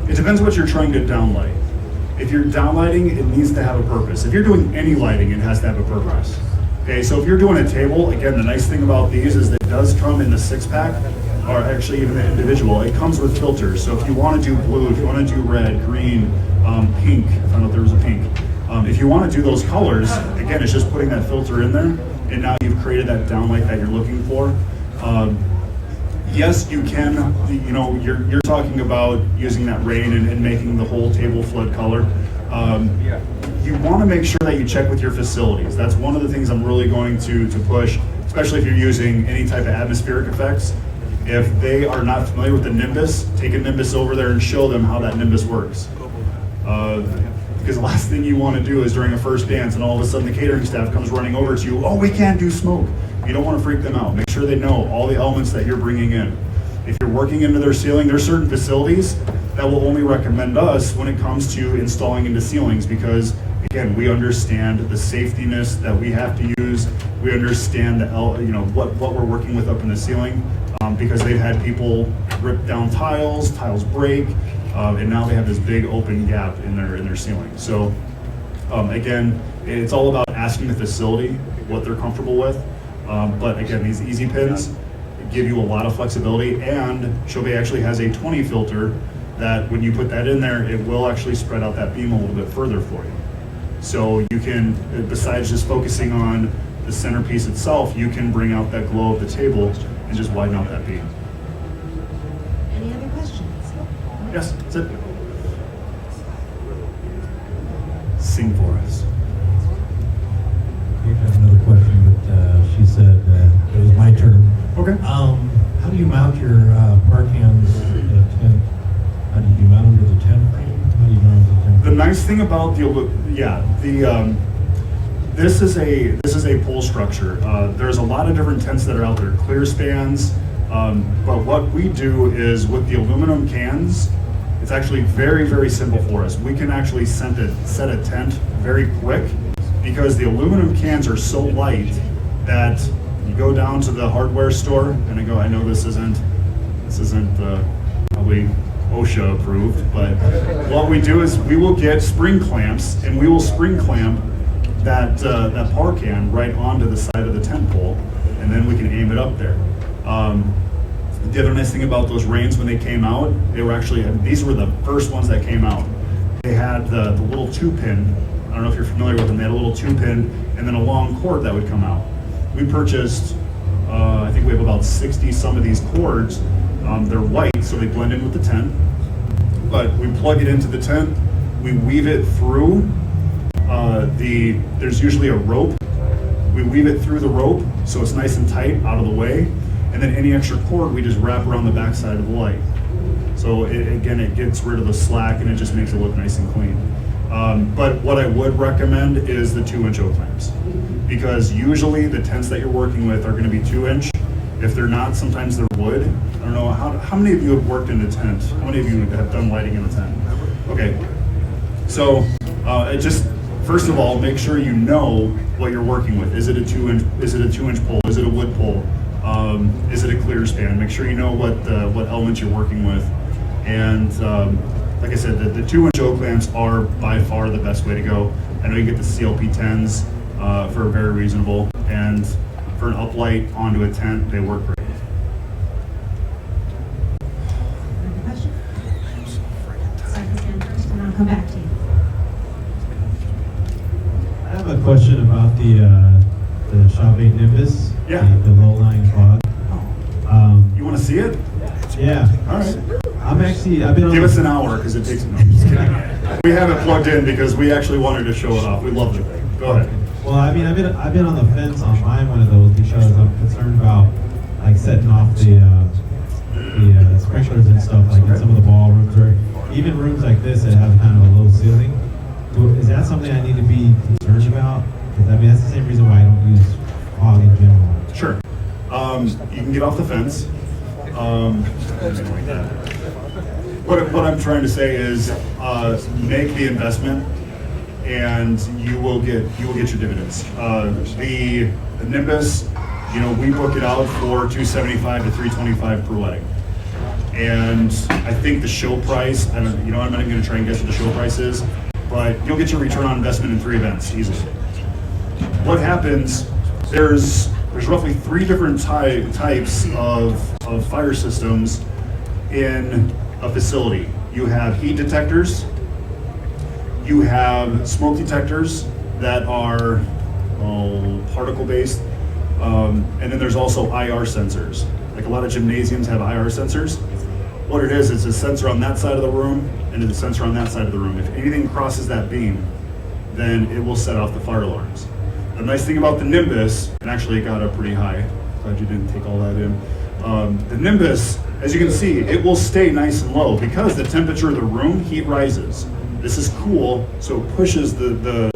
It depends what you're trying to downlight. If you're downlighting, it needs to have a purpose. If you're doing any lighting, it has to have a purpose. Okay, so if you're doing a table, again, the nice thing about these is that it does come in the 6-pack, or actually even the individual. It comes with filters. So if you want to do blue, if you want to do red, green, pink, I found out there was a pink. If you want to do those colors, again, it's just putting that filter in there, and now you've created that downlight that you're looking for. Yes, you can, you're talking about using that rain and making the whole table flood color. You want to make sure that you check with your facilities. That's one of the things I'm really going to push, especially if you're using any type of atmospheric effects. If they are not familiar with the Nimbus, take a Nimbus over there and show them how that Nimbus works. Because the last thing you want to do is during a first dance and all of a sudden the catering staff comes running over to you, oh, we can't do smoke. You don't want to freak them out. Make sure they know all the elements that you're bringing in. If you're working into their ceiling, there's certain facilities that will only recommend us when it comes to installing into ceilings because, again, we understand the safetiness that we have to use. We understand the what we're working with up in the ceiling because they've had people rip down tiles break, and now they have this big open gap in their ceiling. So again, it's all about asking the facility what they're comfortable with. But again, these easy pins give you a lot of flexibility, and Chauvet actually has a 20 filter that when you put that in there, it will actually spread out that beam a little bit further for you. So you can, besides just focusing on the centerpiece itself, you can bring out that glow of the table and just widen out that beam. Any other questions? Yes, that's it. Sing for us. I have another question, but she said it was my turn. Okay. How do you mount your park hands tent? How do you mount them to the tent frame? How do you mount the tent? The nice thing about this is a pole structure. There's a lot of different tents that are out there, clear spans. But what we do is with the aluminum cans, it's actually very, very simple for us. We can actually set a tent very quick because the aluminum cans are so light that you go down to the hardware store and I know this isn't probably OSHA approved, but what we do is we will get spring clamps and we will spring clamp that par can right onto the side of the tent pole, and then we can aim it up there. The other nice thing about those reins when they came out, these were the first ones that came out. They had the little 2-pin. I don't know if you're familiar with them. They had a little 2-pin and then a long cord that would come out. We purchased, I think we have about 60 some of these cords. They're white, so they blend in with the tent. But we plug it into the tent, we weave it through there's usually a rope. We weave it through the rope so it's nice and tight out of the way. And then any extra cord we just wrap around the backside of the light. So it gets rid of the slack and it just makes it look nice and clean. But what I would recommend is the 2-inch O-clamps, because usually the tents that you're working with are going to be 2-inch. If they're not, sometimes they're wood. I don't know, how many of you have worked in a tent? How many of you have done lighting in a tent? Okay, so first of all, make sure you know what you're working with. Is it a 2-inch pole? Is it a wood pole? Is it a clear span? Make sure you know what elements you're working with. And like I said, the 2-inch O-clamps are by far the best way to go. I know you get the CLP 10s for very reasonable, and for an uplight onto a tent, they work great. Another question? Start this end first, and I'll come back to you. I have a question about the Chauvet Nimbus, Yeah. the low-lying fog. You want to see it? Yeah. All right. I've been on. Give us an hour because it takes. No, I'm just kidding. We have it plugged in because we actually wanted to show it off. We love the thing. Go ahead. Well, I've been on the fence on buying one of those because I'm concerned about like setting off the sprinklers and stuff like in some of the ballrooms or even rooms like this that have kind of a low ceiling. Is that something I need to be concerned about? Because that's the same reason why I don't use fog in general. Sure. You can get off the fence. What I'm trying to say is make the investment and you will get your dividends. The Nimbus, we book it out for $275 to $325 per wedding. And I think the show price, I'm not even going to try and guess what the show price is, but you'll get your return on investment in 3 events easily. What happens, there's roughly 3 different types of fire systems in a facility. You have heat detectors, you have smoke detectors that are particle based, and then there's also IR sensors. Like a lot of gymnasiums have IR sensors. What it is, it's a sensor on that side of the room and it's a sensor on that side of the room. If anything crosses that beam, then it will set off the fire alarms. The nice thing about the Nimbus, and actually it got up pretty high, glad you didn't take all that in. The Nimbus, as you can see, it will stay nice and low because the temperature of the room, heat rises. This is cool, so it pushes the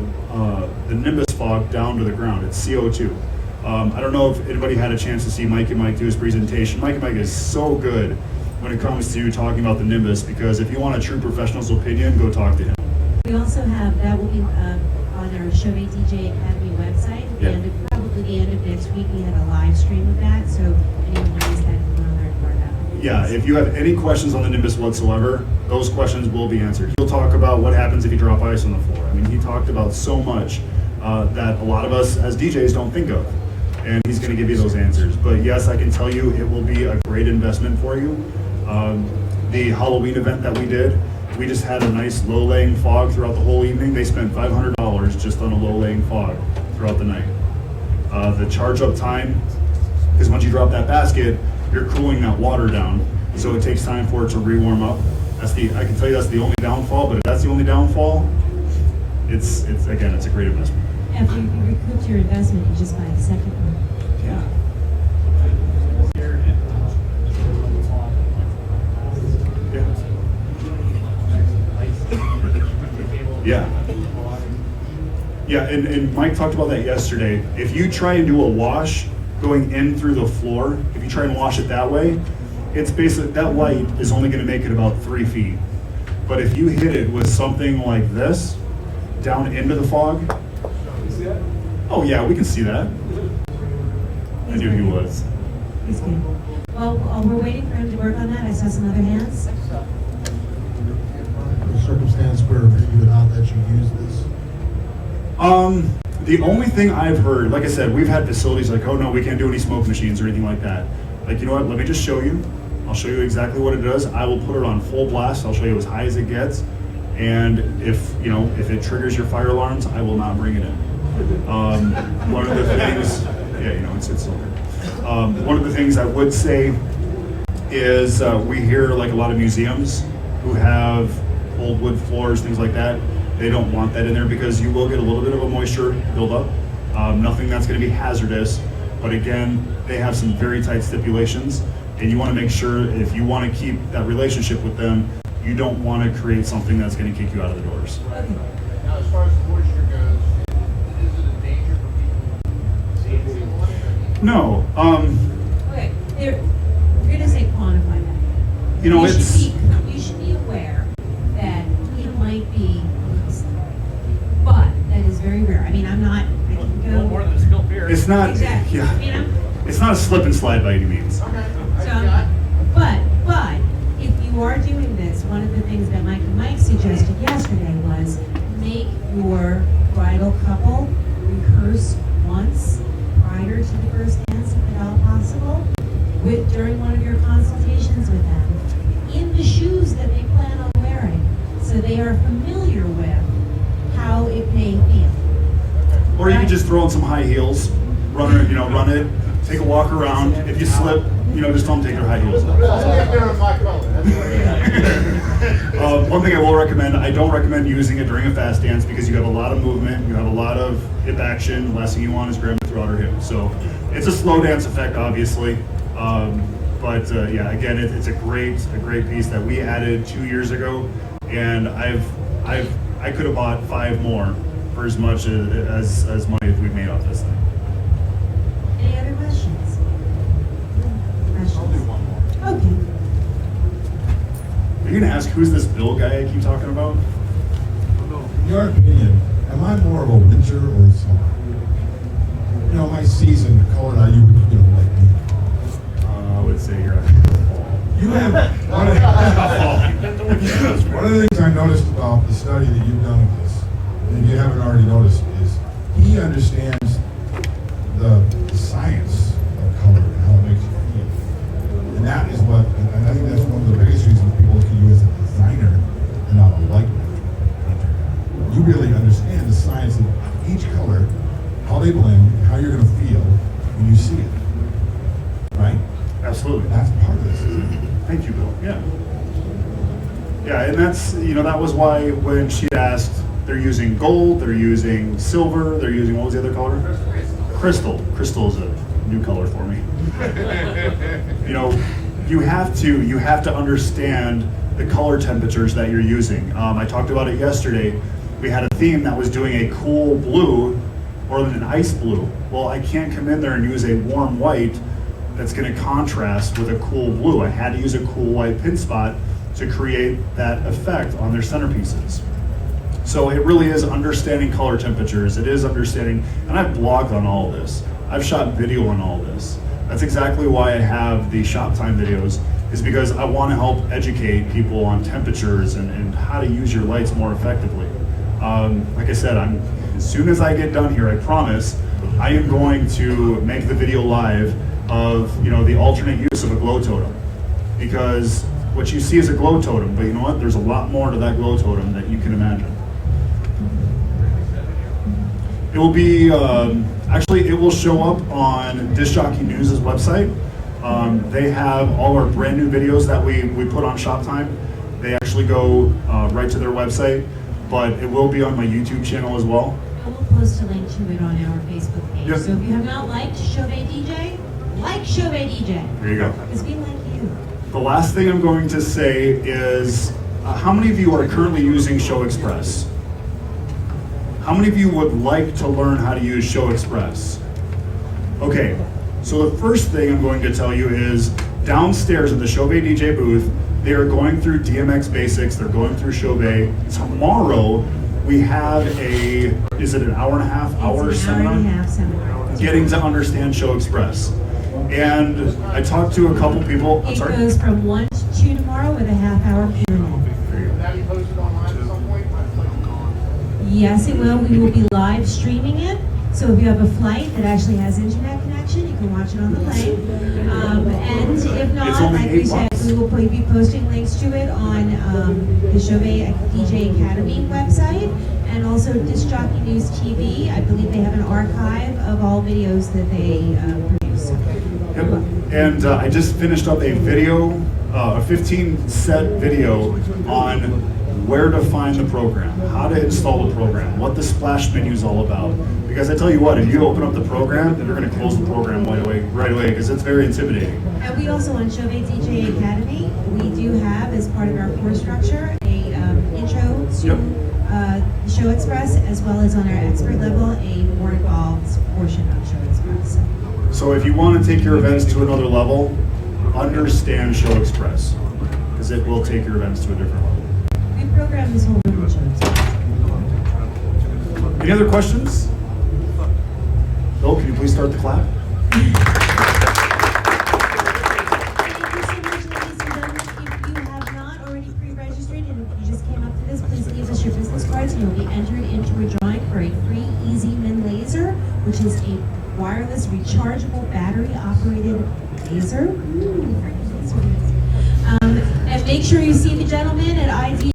Nimbus fog down to the ground. It's CO2. I don't know if anybody had a chance to see Mike and Mike do his presentation. Mike and Mike is so good when it comes to talking about the Nimbus, because if you want a true professional's opinion, go talk to him. We also have, that will be on our Chauvet DJ Academy website. Yeah. And probably the end of next week, we have a live stream of that, so anyone wants that can learn more about it. Yeah, if you have any questions on the Nimbus whatsoever, those questions will be answered. He'll talk about what happens if you drop ice on the floor. I mean, he talked about so much that a lot of us as DJs don't think of. And he's going to give you those answers. But yes, I can tell you it will be a great investment for you. The Halloween event that we did, we just had a nice low-laying fog throughout the whole evening. They spent $500 just on a low-laying fog throughout the night. The charge-up time, because once you drop that basket, you're cooling that water down, so it takes time for it to re-warm up. I can tell you that's the only downfall, but if that's the only downfall, it's again, it's a great investment. After you recoup your investment, you just buy a second one. Yeah. Yeah. Yeah, and Mike talked about that yesterday. If you try and do a wash going in through the floor, if you try and wash it that way, it's basically, that light is only gonna make it about 3 feet. But if you hit it with something like this, down into the fog. Oh yeah, we can see that. I knew he was. He's good. Well, we're waiting for him to work on that. I saw some other hands. Circumstance where you would not let you use this? The only thing I've heard, like I said, we've had facilities like, oh no, we can't do any smoke machines or anything like that. Like, you know what, let me just show you. I'll show you exactly what it does. I will put it on full blast. I'll show you as high as it gets. And if it triggers your fire alarms, I will not bring it in. One of the things, yeah, it's so good. One of the things I would say is we hear like a lot of museums who have old wood floors, things like that. They don't want that in there because you will get a little bit of a moisture buildup. Nothing that's going to be hazardous, but again, they have some very tight stipulations, and you want to make sure if you want to keep that relationship with them, you don't want to create something that's going to kick you out of the doors. Now, as far as the moisture goes, is it a danger for people seeing water? No. Okay, we're gonna say quantify that. You know, You should be aware that it might be, but that is very rare. I mean, I can go. No more than a spilled beer. it's not. Exactly. Yeah. I mean, It's not a slip and slide by any means. but if you are doing this, one of the things that Mike suggested yesterday was make your bridal couple rehearse once prior to the first dance, if at all possible, during one of your consultations with them, in the shoes that they plan on wearing, so they are familiar with how it may feel. Or you can just throw in some high heels, run it, take a walk around. If you slip, just don't take your high heels off. One thing I will recommend, I don't recommend using it during a fast dance because you have a lot of movement, you have a lot of hip action. The last thing you want is grabbing throughout her hip. So it's a slow dance effect, obviously. Yeah, again, it's a great piece that we added 2 years ago, and I could have bought 5 more for as much as money as we've made off this thing. Any other questions? I'll do one more. Okay. Are you gonna ask who's this Bill guy I keep talking about? In your opinion, am I more of a winter or a summer? My season, the color that you would, like me. I would say you're You have, one of the things I noticed about the study that you've done with this, and you haven't already noticed, is he understands the science of color and how it makes you feel. And that is what, and I think that's one of the biggest reasons people look at you as a designer and not a light painter. You really understand the science of each color, how they blend, and how you're going to feel when you see it. Right? absolutely. That's part of this, isn't it? Thank you, Bill. Yeah. Yeah, and that's, that was why when she asked, they're using gold, they're using silver, they're using, what was the other color? Crystal. Crystal is a new color for me. You have to understand the color temperatures that you're using. I talked about it yesterday. We had a theme that was doing a cool blue or an ice blue. Well, I can't come in there and use a warm white that's going to contrast with a cool blue. I had to use a cool white pin spot to create that effect on their centerpieces. So it really is understanding color temperatures. It is understanding, and I've blogged on all this. I've shot video on all this. That's exactly why I have the shop time videos, is because I want to help educate people on temperatures and how to use your lights more effectively. Like I said, as soon as I get done here, I promise, I am going to make the video live of the alternate use of a glow totem. Because what you see is a glow totem, but you know what? There's a lot more to that glow totem that you can imagine. It will be, actually it will show up on Disc Jockey News' website. They have all our brand new videos that we put on Shop Time. They actually go right to their website, but it will be on my YouTube channel as well. And we'll post a link to it on our Facebook page. Yep. So if you have not liked Chauvet DJ, like Chauvet DJ. There you go. Because we like you. The last thing I'm going to say is, how many of you are currently using Show Express? How many of you would like to learn how to use Show Express? Okay, so the first thing I'm going to tell you is, downstairs in the Chauvet DJ booth, they are going through DMX Basics, they're going through Chauvet. Tomorrow, we have is it an hour and a half It's an hour and a half seminar. Getting to understand Show Express. And I talked to a couple people, I'm It sorry? goes from 1 to 2 tomorrow with a half-hour Q&A. Will that be posted online at some point? Yes, it will. We will be live streaming it. So if you have a flight that actually has internet connection, you can watch it on the plane. And if not, It's only like we 8 said, bucks. we will be posting links to it on the Chauvet DJ Academy website, and also Disc Jockey News TV. I believe they have an archive of all videos that they produce. Yep. And I just finished up a video, a 15-set video on where to find the program, how to install the program, what the splash menu is all about. Because I tell you what, if you open up the program, then you're going to close the program right away, because it's very intimidating. And we also on Chauvet DJ Academy, we do have as part of our course structure a intro to Show Express, as well as on our expert level a more involved portion of Show Express. So if you want to take your events to another level, understand Show Express, because it will take your events to a different level. We program this whole room with Show Express. Any other questions? Bill, can you please start the clap? Thank you so much, ladies and gentlemen. If you have not already pre-registered and if you just came up to this, please leave us your business cards and you'll be entered into a drawing for a free Easy Min laser, which is a wireless rechargeable battery operated laser. And make sure you see the gentleman at ID